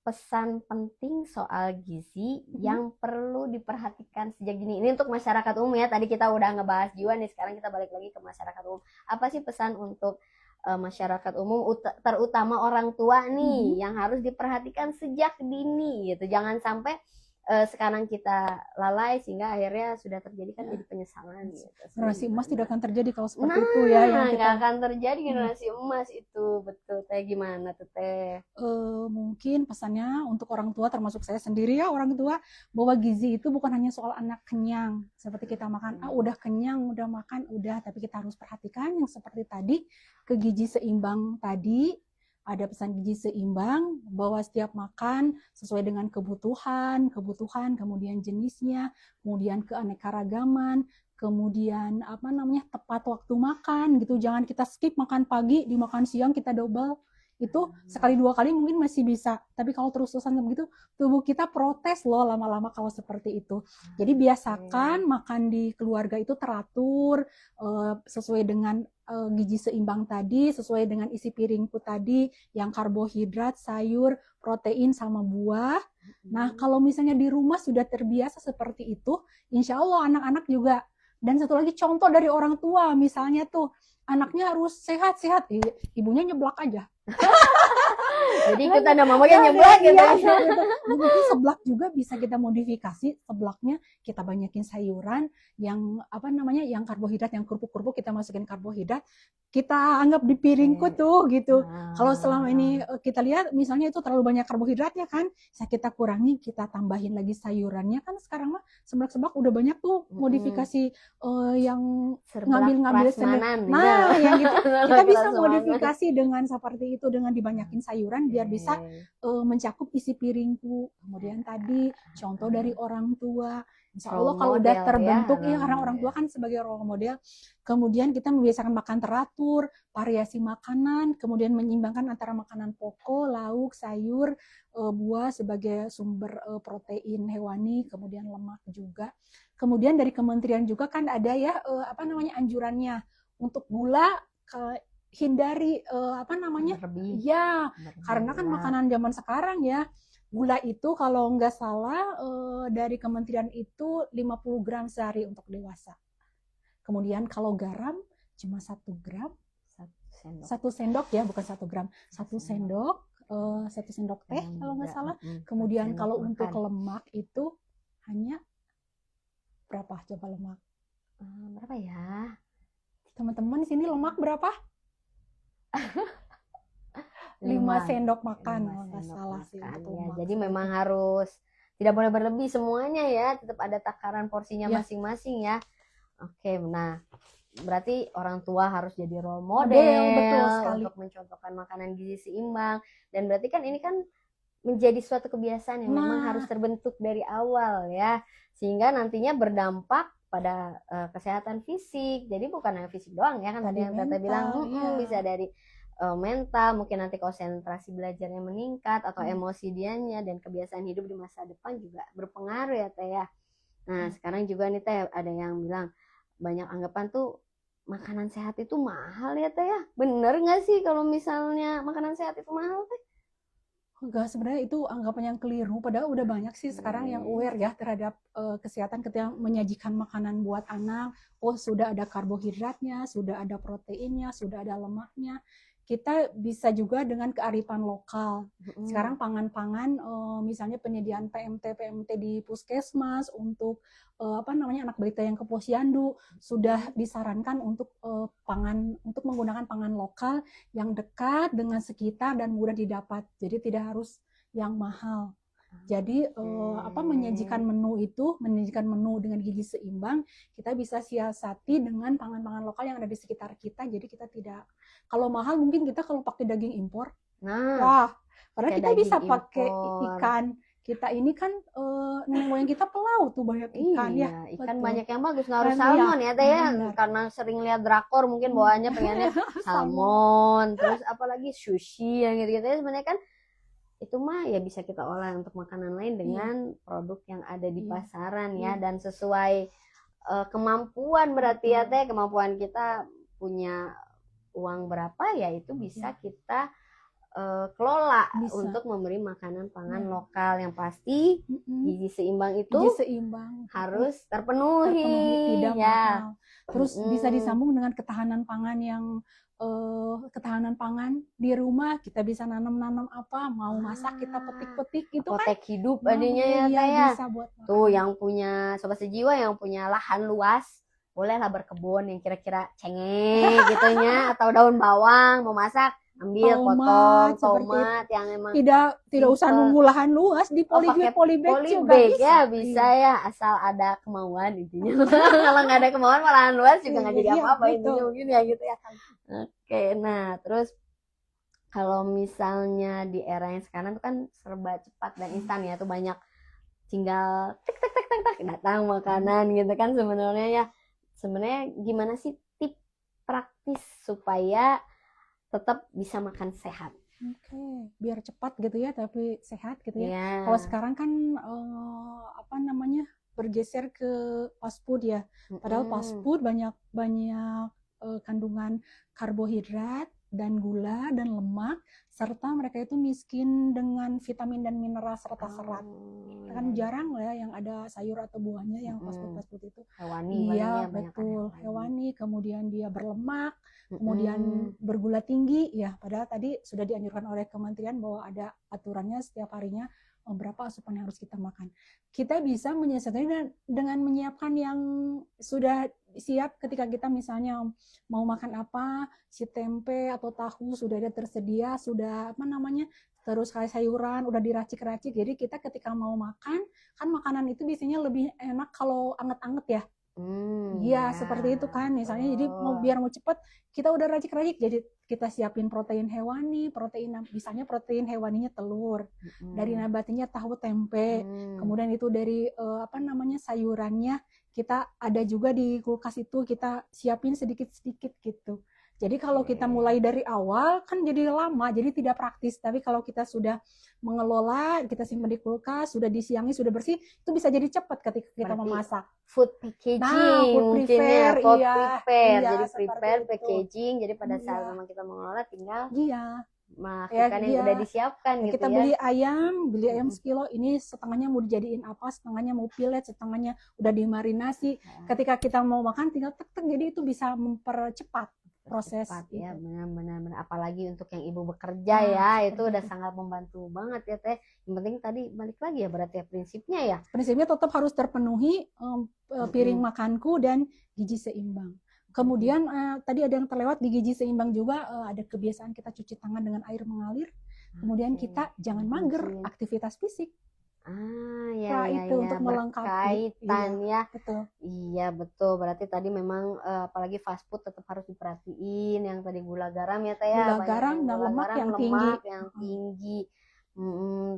pesan penting soal gizi yang perlu diperhatikan sejak dini. Ini untuk masyarakat umum ya. Tadi kita udah ngebahas jiwa nih, sekarang kita balik lagi ke masyarakat umum. Apa sih pesan untuk masyarakat umum, terutama orang tua nih, yang harus diperhatikan sejak dini gitu. Jangan sampai sekarang kita lalai sehingga akhirnya sudah terjadi kan jadi penyesalan gitu. Generasi emas tidak akan terjadi kalau seperti itu ya, yang nggak akan terjadi generasi emas itu. Betul Teh, gimana tuh Teh? Mungkin pesannya untuk orang tua, termasuk saya sendiri ya orang tua, bahwa gizi itu bukan hanya soal anak kenyang, seperti kita makan udah kenyang, udah makan udah, tapi kita harus perhatikan yang seperti tadi, ke gizi seimbang tadi. Ada pesan gizi seimbang, bahwa setiap makan sesuai dengan kebutuhan, kemudian jenisnya, kemudian keanekaragaman, kemudian tepat waktu makan gitu, jangan kita skip makan pagi, dimakan siang kita double. Itu sekali 2 kali mungkin masih bisa, tapi kalau terus-terusan begitu tubuh kita protes loh lama-lama kalau seperti itu. Jadi biasakan makan di keluarga itu teratur, sesuai dengan gizi seimbang tadi, sesuai dengan isi piringku tadi, yang karbohidrat, sayur, protein sama buah. Nah, kalau misalnya di rumah sudah terbiasa seperti itu, insya Allah anak-anak juga. Dan satu lagi contoh dari orang tua, misalnya tuh anaknya harus sehat-sehat, ibunya nyeblak aja. Jadi ikutan sama mamanya nyeblak gitu. Mungkin seblak juga bisa kita modifikasi, seblaknya kita banyakin sayuran yang yang karbohidrat, yang kerupuk-kerupuk kita masukin karbohidrat, kita anggap di piringku tuh gitu. Kalau selama ini kita lihat misalnya itu terlalu banyak karbohidratnya kan, bisa kita kurangi, kita tambahin lagi sayurannya. Kan sekarang mah seblak-seblak udah banyak tuh modifikasi yang ngambil prasmanan. Nah, yang gitu kita bisa modifikasi dengan seperti itu, dengan dibanyakin sayuran biar bisa mencakup isi piringku. Kemudian tadi contoh dari orang tua, insya Allah kalau udah terbentuk ya, karena orang tua kan sebagai role model. Kemudian kita membiasakan makan teratur, variasi makanan, kemudian menyeimbangkan antara makanan pokok, lauk, sayur, buah sebagai sumber protein hewani, kemudian lemak juga. Kemudian dari kementerian juga kan ada ya anjurannya untuk gula hindari ya, karena kan makanan zaman sekarang ya, gula itu kalau nggak salah dari kementerian itu 50 gram sehari untuk dewasa. Kemudian kalau garam cuma 1 gram, 1 sendok ya, bukan 1 gram, 1 sendok, 1 sendok teh kalau nggak salah. Kemudian kalau untuk lemak itu hanya berapa coba lemak? Berapa ya? Teman-teman di sini lemak berapa? 5 sendok makan, nggak salah sih. Ya, jadi memang harus tidak boleh berlebih semuanya ya, tetap ada takaran porsinya masing-masing ya. Oke, nah berarti orang tua harus jadi role model untuk mencontohkan makanan gizi seimbang, dan berarti kan ini kan menjadi suatu kebiasaan yang memang harus terbentuk dari awal ya, sehingga nantinya berdampak pada kesehatan fisik. Jadi bukan hanya fisik doang ya, kan tadi yang Tata bilang bisa dari mental, mungkin nanti konsentrasi belajarnya meningkat atau emosi dianya, dan kebiasaan hidup di masa depan juga berpengaruh ya Teh ya. Nah sekarang juga nih Teh ada yang bilang banyak anggapan tuh makanan sehat itu mahal ya Teh ya. Bener nggak sih kalau misalnya makanan sehat itu mahal Teh? Enggak, sebenarnya itu anggapan yang keliru, padahal udah banyak sih sekarang yang aware ya terhadap kesehatan ketika menyajikan makanan buat anak. Oh, sudah ada karbohidratnya, sudah ada proteinnya, sudah ada lemaknya. Kita bisa juga dengan kearifan lokal. Sekarang pangan-pangan, misalnya penyediaan PMT di puskesmas untuk anak balita yang ke posyandu sudah disarankan untuk untuk menggunakan pangan lokal yang dekat dengan sekitar dan mudah didapat. Jadi tidak harus yang mahal. Jadi menyajikan menu dengan gizi seimbang, kita bisa siasati dengan pangan-pangan lokal yang ada di sekitar kita. Jadi kita tidak, kalau mahal mungkin kita kalau pakai daging impor, karena kita bisa pakai ikan. Kita ini kan nenek moyang kita pelaut tuh banyak ikan ya. Ikan banyak yang bagus, nggak harus salmon ya Teh ya. Karena sering lihat drakor mungkin bawaannya pengennya salmon, terus apalagi sushi yang gitu-gitu ya. Sebenarnya kan itu mah ya bisa kita olah untuk makanan lain dengan produk yang ada di pasaran ya, dan sesuai kemampuan berarti ya Teh, kemampuan kita punya uang berapa ya itu bisa kita kelola untuk memberi makanan pangan lokal yang pasti gizi seimbang itu harus terpenuhi tidak mahal. Terus bisa disambung dengan ketahanan pangan yang ketahanan pangan di rumah, kita bisa nanam apa, mau masak kita petik-petik gitu kan. Potek hidup adanya ya Teh ya. Tuh yang punya Sobat Sejiwa yang punya lahan luas, bolehlah berkebun yang kira-kira cengeng gitunya atau daun bawang mau masak, ambil potong tomat yang emang tidak usah nunggu lahan luas, di polybag juga bisa ya, asal ada kemauan intinya. Kalau nggak ada kemauan lahan luas juga nggak jadi apa-apa intinya mungkin ya gitu ya. Oke, nah terus kalau misalnya di era yang sekarang tuh kan serba cepat dan instan ya, tuh banyak tinggal tek tek tek tek tek datang makanan gitu kan sebenarnya ya. sebenarnya gimana sih tips praktis supaya tetap bisa makan sehat? Oke, biar cepat gitu ya, tapi sehat gitu ya. Ya. Kalau sekarang kan apa namanya bergeser ke fast food ya. Padahal fast food banyak kandungan karbohidrat dan gula dan lemak, serta mereka itu miskin dengan vitamin dan mineral serta serat. Kan jarang lah ya yang ada sayur atau buahnya yang fast food itu. Hewani, Iya, betul, hewani. Kemudian dia berlemak, kemudian bergula tinggi ya. Padahal tadi sudah dianjurkan oleh kementerian bahwa ada aturannya setiap harinya berapa asupan yang harus kita makan. Kita bisa menyesuaikan dengan menyiapkan yang sudah siap ketika kita misalnya mau makan apa, si tempe atau tahu sudah ada tersedia, sudah apa namanya, terus kayak sayuran udah diracik-racik. Jadi kita ketika mau makan, kan makanan itu biasanya lebih enak kalau anget-anget ya. Iya, seperti itu kan. Misalnya jadi biar mau cepat, kita udah racik-racik. Jadi kita siapin protein hewani, misalnya protein hewaninya telur, dari nabatinya tahu tempe, kemudian itu dari apa namanya sayurannya kita ada juga di kulkas itu kita siapin sedikit-sedikit gitu. Jadi kalau kita mulai dari awal kan jadi lama, jadi tidak praktis. Tapi kalau kita sudah mengelola, kita simpan di kulkas, sudah disiangi, sudah bersih, itu bisa jadi cepat ketika kita memasak. Food packaging, food prepare, jadi prepare packaging. Jadi pada saat memang kita mengelola tinggal melakukan yang udah disiapkan gitu kita ya. Beli ayam sekilo, ini setengahnya mau dijadiin apa, setengahnya mau pilet, setengahnya udah dimarinasi. Ketika kita mau makan tinggal tek-tek, jadi itu bisa mempercepat proses ya, benar-benar. Apalagi untuk yang ibu bekerja ya, itu udah sangat membantu banget ya Teh. Yang penting tadi balik lagi ya berarti ya prinsipnya ya. Prinsipnya tetap harus terpenuhi piring makanku dan gizi seimbang. Kemudian tadi ada yang terlewat di gizi seimbang juga ada kebiasaan kita cuci tangan dengan air mengalir. Kemudian kita jangan mager, aktivitas fisik. Itu untuk melengkapi kaitan ya. Betul. Iya betul. Berarti tadi memang apalagi fast food tetap harus diperhatiin yang tadi gula garam ya Teh ya. Gula garam dan lemak yang tinggi.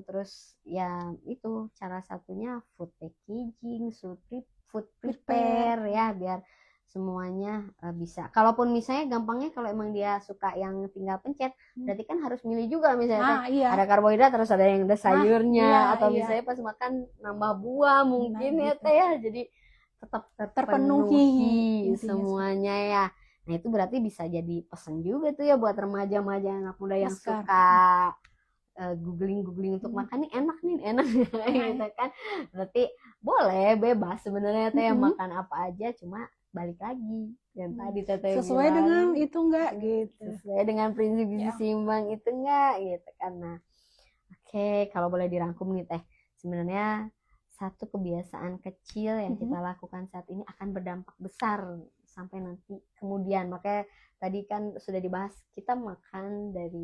Terus ya itu cara satunya food packaging, food prepare ya biar semuanya bisa. Kalaupun misalnya gampangnya kalau emang dia suka yang tinggal pencet, berarti kan harus milih juga misalnya ada karbohidrat terus ada yang ada sayurnya atau misalnya pas makan nambah buah mungkin ya Teh ya. Jadi tetap terpenuhi semuanya ya. Nah itu berarti bisa jadi pesan juga tuh ya buat remaja-remaja anak muda yang suka googling untuk makan nih enak gitu kan. Berarti boleh bebas sebenarnya Teh makan apa aja, cuma balik lagi yang tadi Teteh sesuai bilang, dengan itu enggak gitu, sesuai dengan prinsip gizi seimbang itu enggak gitu kan. Nah oke, kalau boleh dirangkum nih Teh, sebenarnya satu kebiasaan kecil yang kita lakukan saat ini akan berdampak besar sampai nanti kemudian. Makanya tadi kan sudah dibahas kita makan dari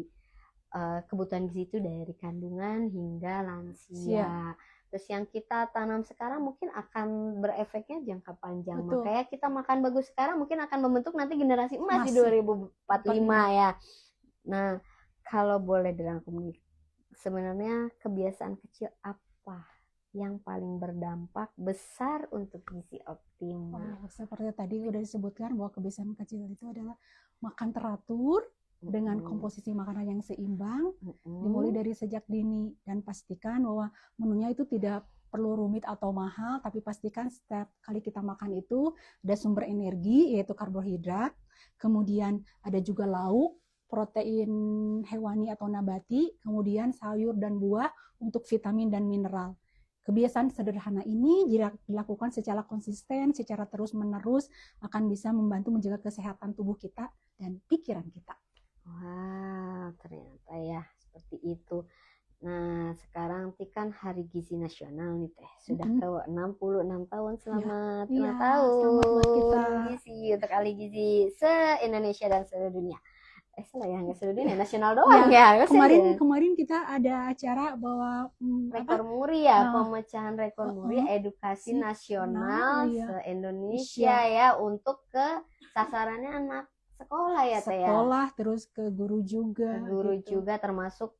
kebutuhan gizi itu dari kandungan hingga lansia. Terus yang kita tanam sekarang mungkin akan berefeknya jangka panjang. Betul. Makanya kita makan bagus sekarang mungkin akan membentuk nanti generasi emas di 2045 ya. Nah, kalau boleh dirangkum nih, sebenarnya kebiasaan kecil apa yang paling berdampak besar untuk gizi optimal? Seperti tadi udah disebutkan bahwa kebiasaan kecil itu adalah makan teratur, dengan komposisi makanan yang seimbang, dimulai dari sejak dini, dan pastikan bahwa menunya itu tidak perlu rumit atau mahal, tapi pastikan setiap kali kita makan itu ada sumber energi yaitu karbohidrat, kemudian ada juga lauk, protein hewani atau nabati, kemudian sayur dan buah untuk vitamin dan mineral. Kebiasaan sederhana ini dilakukan secara konsisten, secara terus-menerus akan bisa membantu menjaga kesehatan tubuh kita dan pikiran kita. Wah, ternyata ya seperti itu. Nah, sekarang kan Hari Gizi Nasional nih Teh. Sudah ke 66 tahun. Selamat ulang tahun. Selamat buat kita. Gizi untuk ahli gizi se-Indonesia dan seluruh dunia. Salah ya, nggak seluruh dunia, nasional doang ya. Kemarin kita ada acara bahwa rekor muri ya, pemecahan rekor muri edukasi nasional se-Indonesia ya untuk ke sasarannya anak sekolah ya Teh ya. Sekolah terus ke guru juga. Ke guru juga termasuk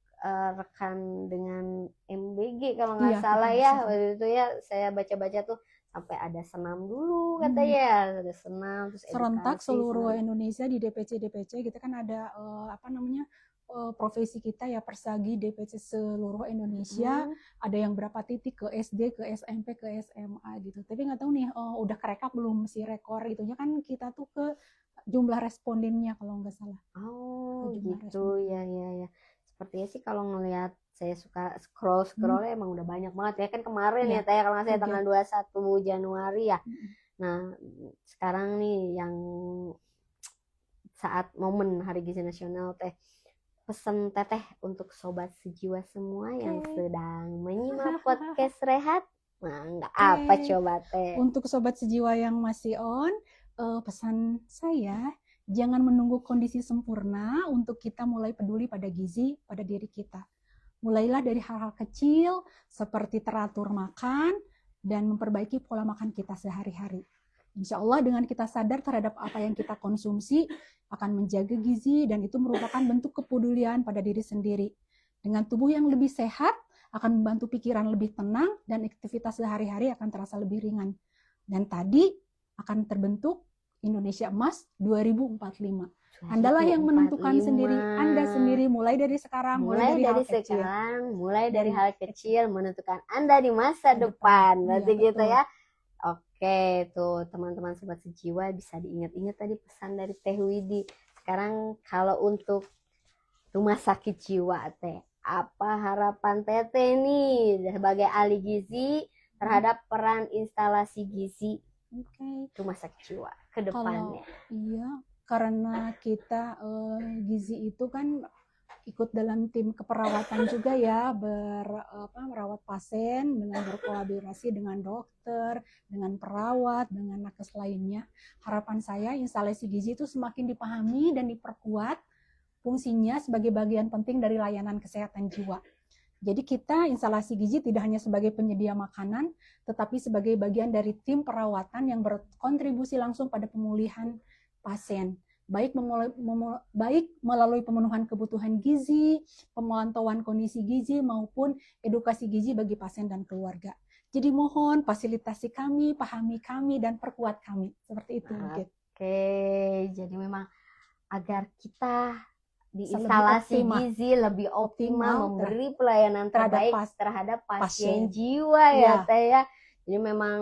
rekan dengan MBG kalau nggak salah ya. Waktu itu ya saya baca-baca tuh sampai ada senam dulu katanya, ada senam terus serentak edukasi seluruh senam. Indonesia di DPC kita kan ada profesi kita ya Persagi DPC seluruh Indonesia, ada yang berapa titik ke SD, ke SMP, ke SMA gitu. Tapi nggak tahu nih udah kerekap belum si rekor itunya kan kita tuh ke jumlah respondennya kalau nggak salah. Oh gitu ya. Sepertinya sih kalau ngelihat saya suka scroll emang udah banyak banget ya kan kemarin ya Teh, kalau nggak saya tanggal 21 Januari ya. Nah sekarang nih yang saat momen Hari Gizi Nasional Teh, pesan Teteh untuk sobat sejiwa semua yang sedang menyimak podcast Rehat. Nah, nggak apa coba Teh. Untuk sobat sejiwa yang masih on, pesan saya jangan menunggu kondisi sempurna untuk kita mulai peduli pada gizi pada diri kita. Mulailah dari hal-hal kecil seperti teratur makan dan memperbaiki pola makan kita sehari-hari. Insya Allah dengan kita sadar terhadap apa yang kita konsumsi akan menjaga gizi dan itu merupakan bentuk kepedulian pada diri sendiri. Dengan tubuh yang lebih sehat akan membantu pikiran lebih tenang dan aktivitas sehari-hari akan terasa lebih ringan. Dan tadi akan terbentuk Indonesia Emas 2045. Andalah yang menentukan sendiri, Anda sendiri mulai dari sekarang, mulai dari hal kecil menentukan Anda di masa depan. Berarti ya, gitu ya. Oke, tuh teman-teman sobat sejiwa bisa diingat-ingat tadi pesan dari Teh Widi. Sekarang kalau untuk rumah sakit jiwa Teh, apa harapan Teteh nih sebagai ahli gizi terhadap peran instalasi gizi rumah sakit jiwa ke depannya? Iya, karena kita gizi itu kan ikut dalam tim keperawatan juga ya, merawat pasien dengan berkolaborasi dengan dokter, dengan perawat, dengan nakes lainnya. Harapan saya instalasi gizi itu semakin dipahami dan diperkuat fungsinya sebagai bagian penting dari layanan kesehatan jiwa. Jadi kita instalasi gizi tidak hanya sebagai penyedia makanan, tetapi sebagai bagian dari tim perawatan yang berkontribusi langsung pada pemulihan pasien. Baik melalui pemenuhan kebutuhan gizi, pemantauan kondisi gizi, maupun edukasi gizi bagi pasien dan keluarga. Jadi mohon fasilitasi kami, pahami kami, dan perkuat kami. Seperti itu mungkin. Oke, jadi memang agar kita di instalasi gizi lebih optimal memberi pelayanan terbaik terhadap pasien jiwa ya Teh ya. Jadi memang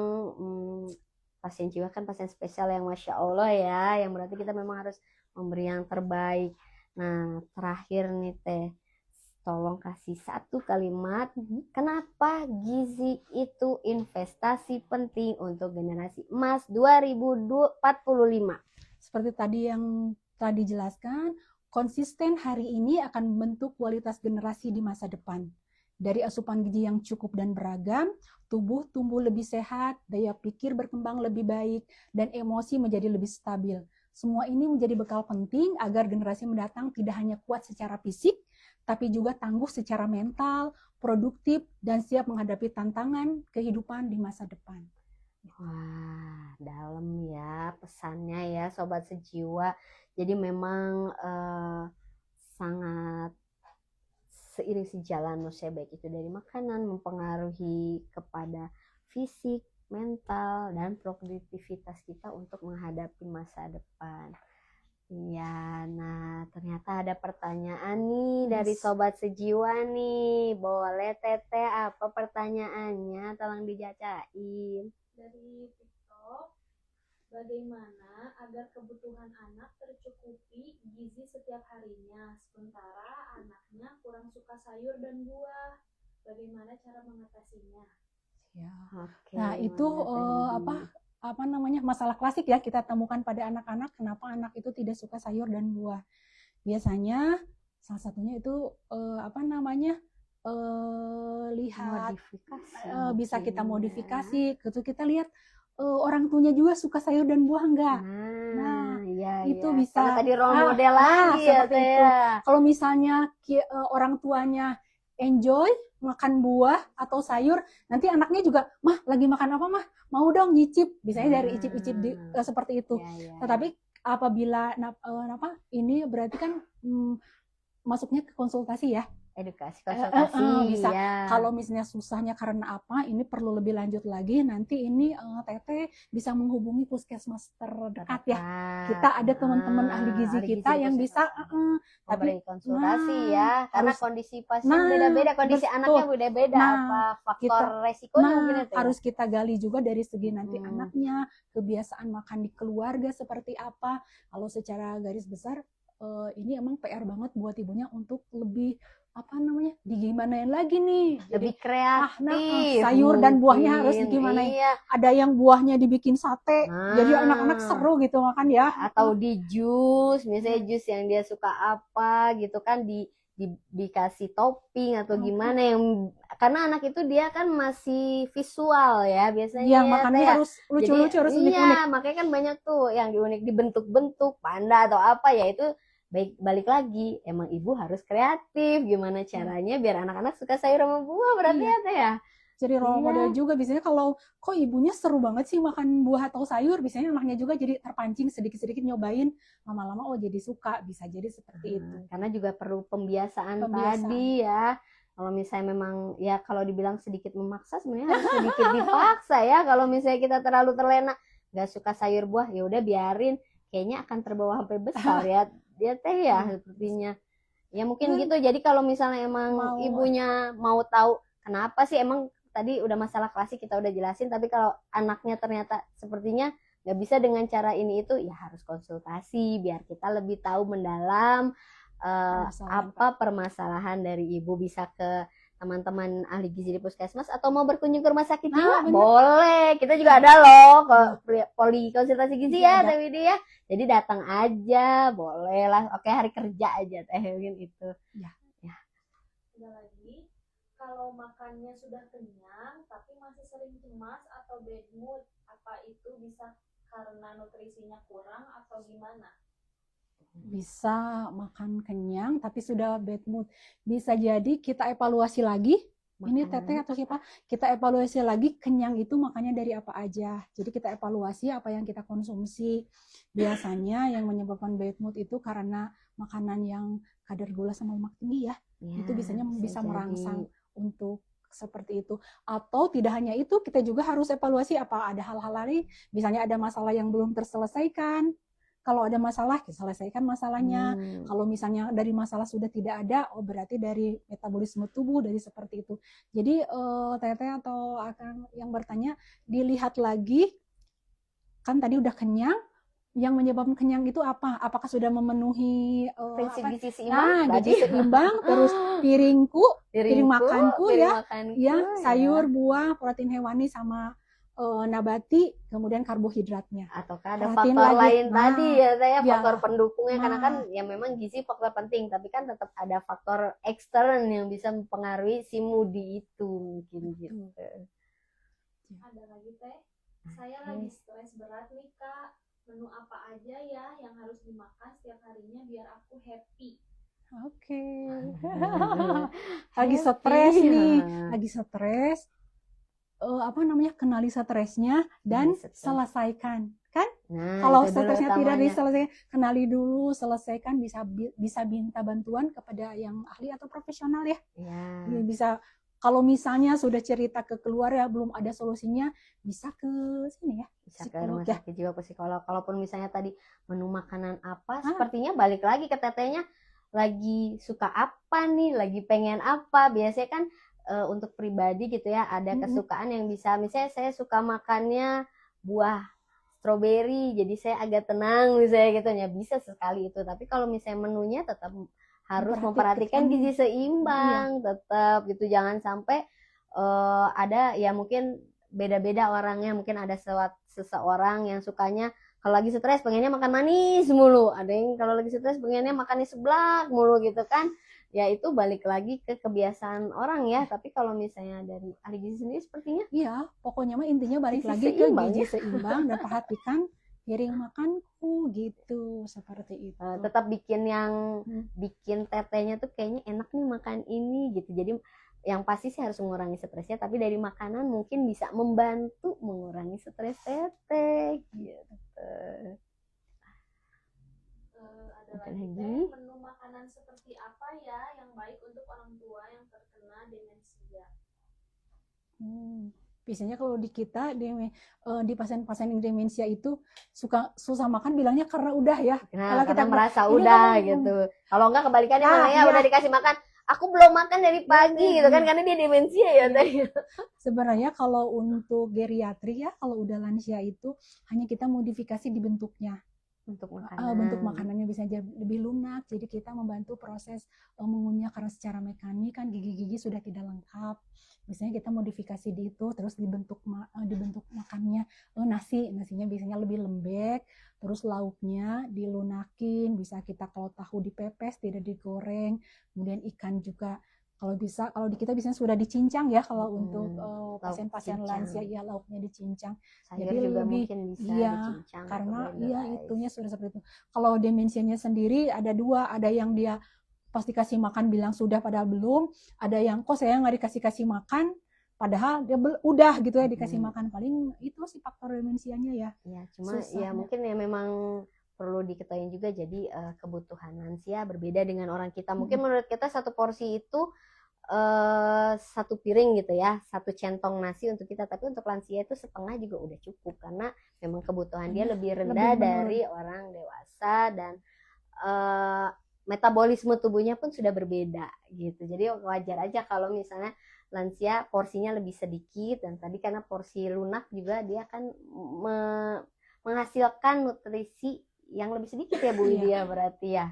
pasien jiwa kan pasien spesial yang Masya Allah ya, yang berarti kita memang harus memberi yang terbaik. Nah terakhir nih Teh, tolong kasih satu kalimat, kenapa gizi itu investasi penting untuk generasi emas 2045? Seperti tadi yang tadi dijelaskan, konsisten hari ini akan membentuk kualitas generasi di masa depan. Dari asupan gizi yang cukup dan beragam, tubuh tumbuh lebih sehat, daya pikir berkembang lebih baik, dan emosi menjadi lebih stabil. Semua ini menjadi bekal penting agar generasi mendatang tidak hanya kuat secara fisik, tapi juga tangguh secara mental, produktif, dan siap menghadapi tantangan kehidupan di masa depan. Wah, dalam ya pesannya ya Sobat Sejiwa. Jadi memang sangat seiring sejalan maksudnya, baik itu dari makanan mempengaruhi kepada fisik, mental, dan produktivitas kita untuk menghadapi masa depan. Iya, nah ternyata ada pertanyaan nih dari Sobat Sejiwa nih. Boleh Teteh, apa pertanyaannya? Tolong dibacain. Dari TikTok, bagaimana agar kebutuhan anak tercukupi gizi setiap harinya, sementara anaknya kurang suka sayur dan buah. Bagaimana cara mengatasinya? Ya. Nah itu masalah klasik ya kita temukan pada anak-anak. Kenapa anak itu tidak suka sayur dan buah? Biasanya salah satunya itu lihat bisa kita modifikasi. Kita lihat orang tuanya juga suka sayur dan buah enggak? Itu bisa. Karena tadi role model lagi seperti itu. Kalau misalnya orang tuanya enjoy makan buah atau sayur, nanti anaknya juga, mah lagi makan apa mah? Mau dong nyicip. Biasanya dari icip-icip seperti itu. Tetapi apabila ini berarti kan masuknya ke konsultasi ya. edukasi konsultasi bisa. ya. Kalau misalnya susahnya karena apa, ini perlu lebih lanjut lagi. Nanti ini Teteh bisa menghubungi puskesmas terdekat ya. Kita ada teman-teman ahli gizi kita yang bisa memberi tapi konsultasi ya, karena harus kondisi pasien beda-beda, kondisi betul. anaknya beda-beda, Nah, apa faktor resikonya mungkin itu ya. harus kita gali juga dari segi nanti anaknya, kebiasaan makan di keluarga seperti apa. Kalau secara garis besar ini emang PR banget buat ibunya untuk lebih digimanain lagi nih, lebih kreatif, sayur dan buahnya harus digimanain. Iya. Ada yang buahnya dibikin sate, jadi anak-anak seru gitu makan ya. Atau di jus, misalnya jus yang dia suka apa gitu kan, dikasih topping atau gimana, yang karena anak itu dia kan masih visual ya biasanya. Iya, makannya harus lucu-lucu, harus unik-unik. Iya, makanya kan banyak tuh yang unik, dibentuk-bentuk panda atau apa ya, itu balik lagi emang ibu harus kreatif gimana caranya biar anak-anak suka sayur sama buah, berarti ya. Jadi role model juga. Biasanya kalau kok ibunya seru banget sih makan buah atau sayur, biasanya anaknya juga jadi terpancing sedikit-sedikit nyobain, lama-lama jadi suka, bisa jadi seperti itu. Karena juga perlu pembiasaan tadi ya. Kalau misalnya memang ya kalau dibilang sedikit memaksa, sebenarnya harus sedikit dipaksa ya. Kalau misalnya kita terlalu terlena nggak suka sayur buah, ya udah biarin, kayaknya akan terbawa sampai besar ya dia teh ya sepertinya. Ya mungkin gitu. Jadi kalau misalnya emang ibunya mau tahu kenapa sih, emang tadi udah masalah klasik kita udah jelasin, tapi kalau anaknya ternyata sepertinya nggak bisa dengan cara ini itu, ya harus konsultasi biar kita lebih tahu mendalam apa permasalahan dari ibu. Bisa ke teman-teman ahli gizi di puskesmas atau mau berkunjung ke rumah sakit jiwa, boleh. Kita juga ada loh poli konsultasi gizi ya Teh Widi ya. Jadi datang aja, boleh lah. Oke, hari kerja aja Teh, mungkin itu. Ya. Ada lagi, kalau makannya sudah kenyang tapi masih sering cemas atau bad mood, apa itu bisa karena nutrisinya kurang atau gimana? Bisa makan kenyang tapi sudah bad mood. Bisa jadi kita evaluasi lagi. Ini Teteh atau siapa? Kita evaluasi lagi kenyang itu makannya dari apa aja. Jadi kita evaluasi apa yang kita konsumsi. Biasanya yang menyebabkan bad mood itu karena makanan yang kadar gula sama lemak tinggi ya. Itu biasanya bisa merangsang untuk seperti itu. Atau tidak hanya itu, kita juga harus evaluasi apa ada hal-hal lain. Misalnya ada masalah yang belum terselesaikan. Kalau ada masalah, kita selesaikan masalahnya. Kalau misalnya dari masalah sudah tidak ada, berarti dari metabolisme tubuh, dari seperti itu. Jadi Teteh atau Akang yang bertanya, dilihat lagi, kan tadi udah kenyang, yang menyebabkan kenyang itu apa? Apakah sudah memenuhi prinsip gizi seimbang? Gizi seimbang, terus piring makanku ya, sayur, buah, protein hewani sama nabati, kemudian karbohidratnya. Ataukah ada faktor lain tadi ya saya, faktor pendukungnya, karena kan ya memang gizi faktor penting, tapi kan tetap ada faktor ekstern yang bisa mempengaruhi si moodi itu mungkin gitu. Ada lagi Teh, saya lagi stres berat nih Kak, menu apa aja ya yang harus dimakan setiap harinya biar aku happy? Oke. Lagi stres nih, lagi stres. Kenali stresnya dan selesaikan kan. Kalau stresnya tidak diselesaikan, kenali dulu, selesaikan, bisa minta bantuan kepada yang ahli atau profesional ya. Bisa, kalau misalnya sudah cerita ke keluarga belum ada solusinya, bisa ke sini ya, bisa ke rumah sakit jiwa, ke psikolog. Kalaupun misalnya tadi menu makanan apa, sepertinya balik lagi ke tetenya, lagi suka apa nih, lagi pengen apa. Biasanya kan untuk pribadi gitu ya, ada kesukaan yang bisa, misalnya saya suka makannya buah stroberi, jadi saya agak tenang misalnya gitu ya, bisa sekali itu. Tapi kalau misalnya menunya tetap harus memperhatikan gizi seimbang, tetap gitu. Jangan sampai ada ya, mungkin beda-beda orangnya, mungkin ada seseorang yang sukanya kalau lagi stres pengennya makan manis mulu, ada yang kalau lagi stres pengennya makannya seblak mulu gitu kan. Ya itu balik lagi ke kebiasaan orang ya. Tapi kalau misalnya dari ahli gizi sendiri sepertinya pokoknya mah intinya balik lagi ke gizi seimbang dan perhatikan piring makanku gitu, seperti itu. Tetap bikin bikin tetenya tuh kayaknya enak nih makan ini gitu. Jadi yang pasti sih harus mengurangi stresnya, tapi dari makanan mungkin bisa membantu mengurangi stres teteh gitu. Ada lagi menu makanan seperti apa ya yang baik untuk orang tua yang terkena demensia? Biasanya kalau di kita di pasien-pasien yang demensia itu suka susah makan, bilangnya karena udah ya. Nah, Kalau karena kita merasa ini udah kamu gitu. Kalau enggak kebalikannya Ah, malah ya iya. udah dikasih makan, aku belum makan dari pagi gitu kan, Iya. karena dia demensia ya teh. Sebenarnya kalau untuk geriatri ya, kalau udah lansia itu hanya kita modifikasi di bentuknya. Untuk Bentuk makanan. makanannya bisa jadi lebih lunak, jadi kita membantu proses mengunyah, karena secara mekanik kan gigi-gigi sudah tidak lengkap. Biasanya kita modifikasi di itu, terus dibentuk makannya nasinya biasanya lebih lembek, terus lauknya dilunakin, bisa kita kalau tahu dipepes tidak digoreng, kemudian ikan juga kalau bisa, kalau di kita biasanya sudah dicincang ya, kalau untuk Lauk pasien-pasien cincang. lansia ya lauknya dicincang. Sayur Jadi juga lebih mungkin bisa iya, dicincang atau karena blender itunya sudah seperti itu. Kalau demensianya sendiri ada dua, ada yang dia pasti kasih makan bilang sudah padahal belum, ada yang kok saya nggak dikasih makan padahal dia udah gitu ya dikasih makan. Paling itu sih faktor demensianya ya. Ya, cuma Susahnya. ya mungkin ya memang perlu diketahui juga, jadi kebutuhan lansia berbeda dengan orang kita. Mungkin menurut kita satu porsi itu satu piring gitu ya, satu centong nasi untuk kita, tapi untuk lansia itu setengah juga udah cukup karena memang kebutuhan dia lebih rendah dari orang dewasa, dan metabolisme tubuhnya pun sudah berbeda gitu. Jadi wajar aja kalau misalnya lansia porsinya lebih sedikit, dan tadi karena porsi lunak juga dia akan menghasilkan nutrisi yang lebih sedikit ya Bu Widya berarti ya.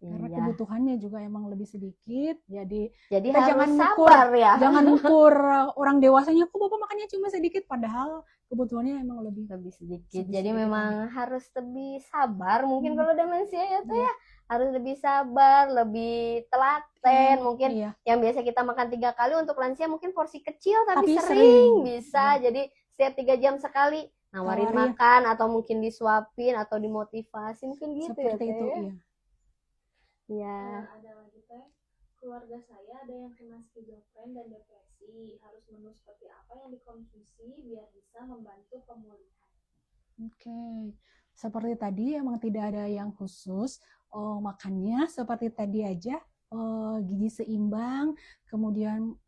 Karena kebutuhannya juga emang lebih sedikit, jadi kita harus jangan sabar ya. Jangan ukur orang dewasanya kok Bapak makannya cuma sedikit, padahal kebutuhannya emang lebih sedikit. Jadi memang harus lebih sabar mungkin kalau demensia ya tuh ya. Harus lebih sabar, lebih telaten. Mungkin yang biasa kita makan 3 kali, untuk lansia mungkin porsi kecil tapi sering bisa. Jadi setiap 3 jam sekali nawarin makan, atau mungkin disuapin atau dimotivasi, mungkin gitu seperti ya itu. Iya. Ada lagi teh, keluarga saya ada yang kena skizofren dan depresi. Harus menu seperti apa yang dikonsumsi biar bisa membantu pemulihan? Oke. Seperti tadi emang tidak ada yang khusus. Makannya seperti tadi aja, gizi seimbang, kemudian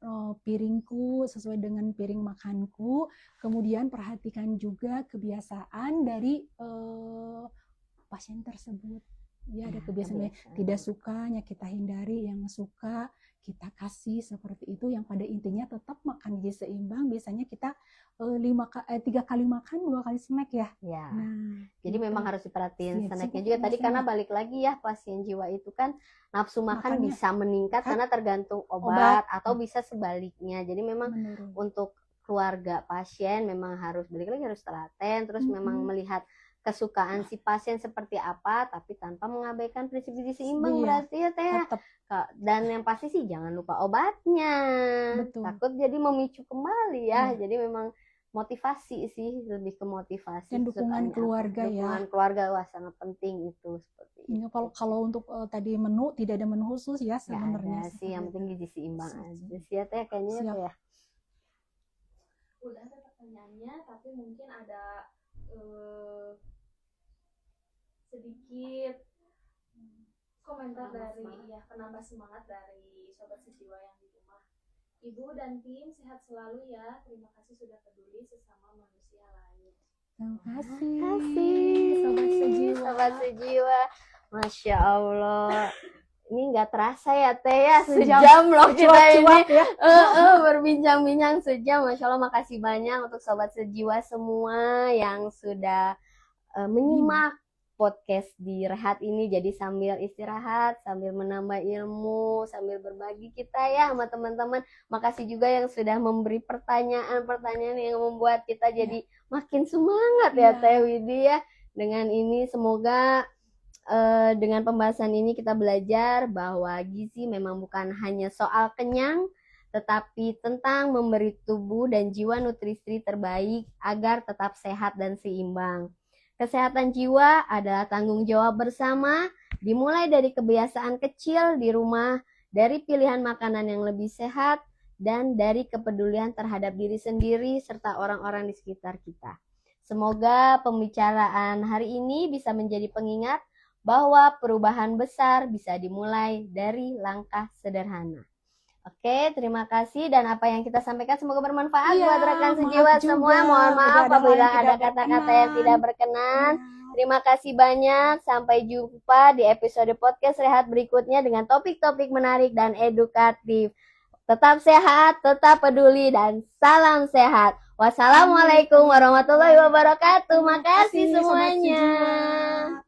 piringku sesuai dengan piring makanku, kemudian perhatikan juga kebiasaan dari pasien tersebut. Ya, ada kebiasaan tidak sukanya kita hindari, yang suka kita kasih, seperti itu. Yang pada intinya tetap makan gizi seimbang. Biasanya kita 3 kali makan 2 kali snack ya. Nah, jadi memang harus diperhatiin snacknya juga tadi, karena balik lagi ya, pasien jiwa itu kan nafsu makan bisa meningkat karena tergantung obat atau bisa sebaliknya. Jadi memang untuk keluarga pasien memang harus balik lagi, harus telaten, terus memang melihat kesukaan si pasien seperti apa, tapi tanpa mengabaikan prinsip gizi seimbang berarti ya teh. Dan yang pasti sih jangan lupa obatnya. Takut jadi memicu kembali ya. Jadi memang motivasi sih, lebih ke motivasi dan dukungan keluarga ya. Dukungan keluarga wah sangat penting itu, seperti itu. Kalau untuk tadi menu tidak ada menu khusus ya sebenarnya. Sih yang penting gizi seimbang aja sih ya teh kayaknya ya. Udah ada pertanyaannya, tapi mungkin ada sedikit komentar dari penambah semangat dari sobat sejiwa yang di rumah. Ibu dan tim sehat selalu ya. Terima kasih sudah peduli sesama manusia lain. Terima kasih sobat sejiwa. Masya Allah. Ini nggak terasa ya teh ya, sejam loh kita ini berbincang-bincang sejam. Masya Allah, makasih banyak untuk sobat sejiwa semua yang sudah menyimak podcast di Rehat ini. Jadi sambil istirahat, sambil menambah ilmu, sambil berbagi kita ya sama teman-teman. Makasih juga yang sudah memberi pertanyaan-pertanyaan yang membuat kita jadi makin semangat ya Teh Widi ya. Dengan ini semoga dengan pembahasan ini kita belajar bahwa gizi memang bukan hanya soal kenyang, tetapi tentang memberi tubuh dan jiwa nutrisi terbaik agar tetap sehat dan seimbang. Kesehatan jiwa adalah tanggung jawab bersama, dimulai dari kebiasaan kecil di rumah, dari pilihan makanan yang lebih sehat, dan dari kepedulian terhadap diri sendiri serta orang-orang di sekitar kita. Semoga pembicaraan hari ini bisa menjadi pengingat bahwa perubahan besar bisa dimulai dari langkah sederhana. Oke, terima kasih dan apa yang kita sampaikan semoga bermanfaat Iya, buat rekan maaf sejiwa juga semua. Mohon maaf beberapa apabila yang ada tidak kata-kata yang tidak berkenan. Maaf. Terima kasih banyak. Sampai jumpa di episode podcast Rehat berikutnya dengan topik-topik menarik dan edukatif. Tetap sehat, tetap peduli, dan salam sehat. Wassalamualaikum warahmatullahi wabarakatuh. Terima kasih, Makasih Sobat semuanya. Sejiwa.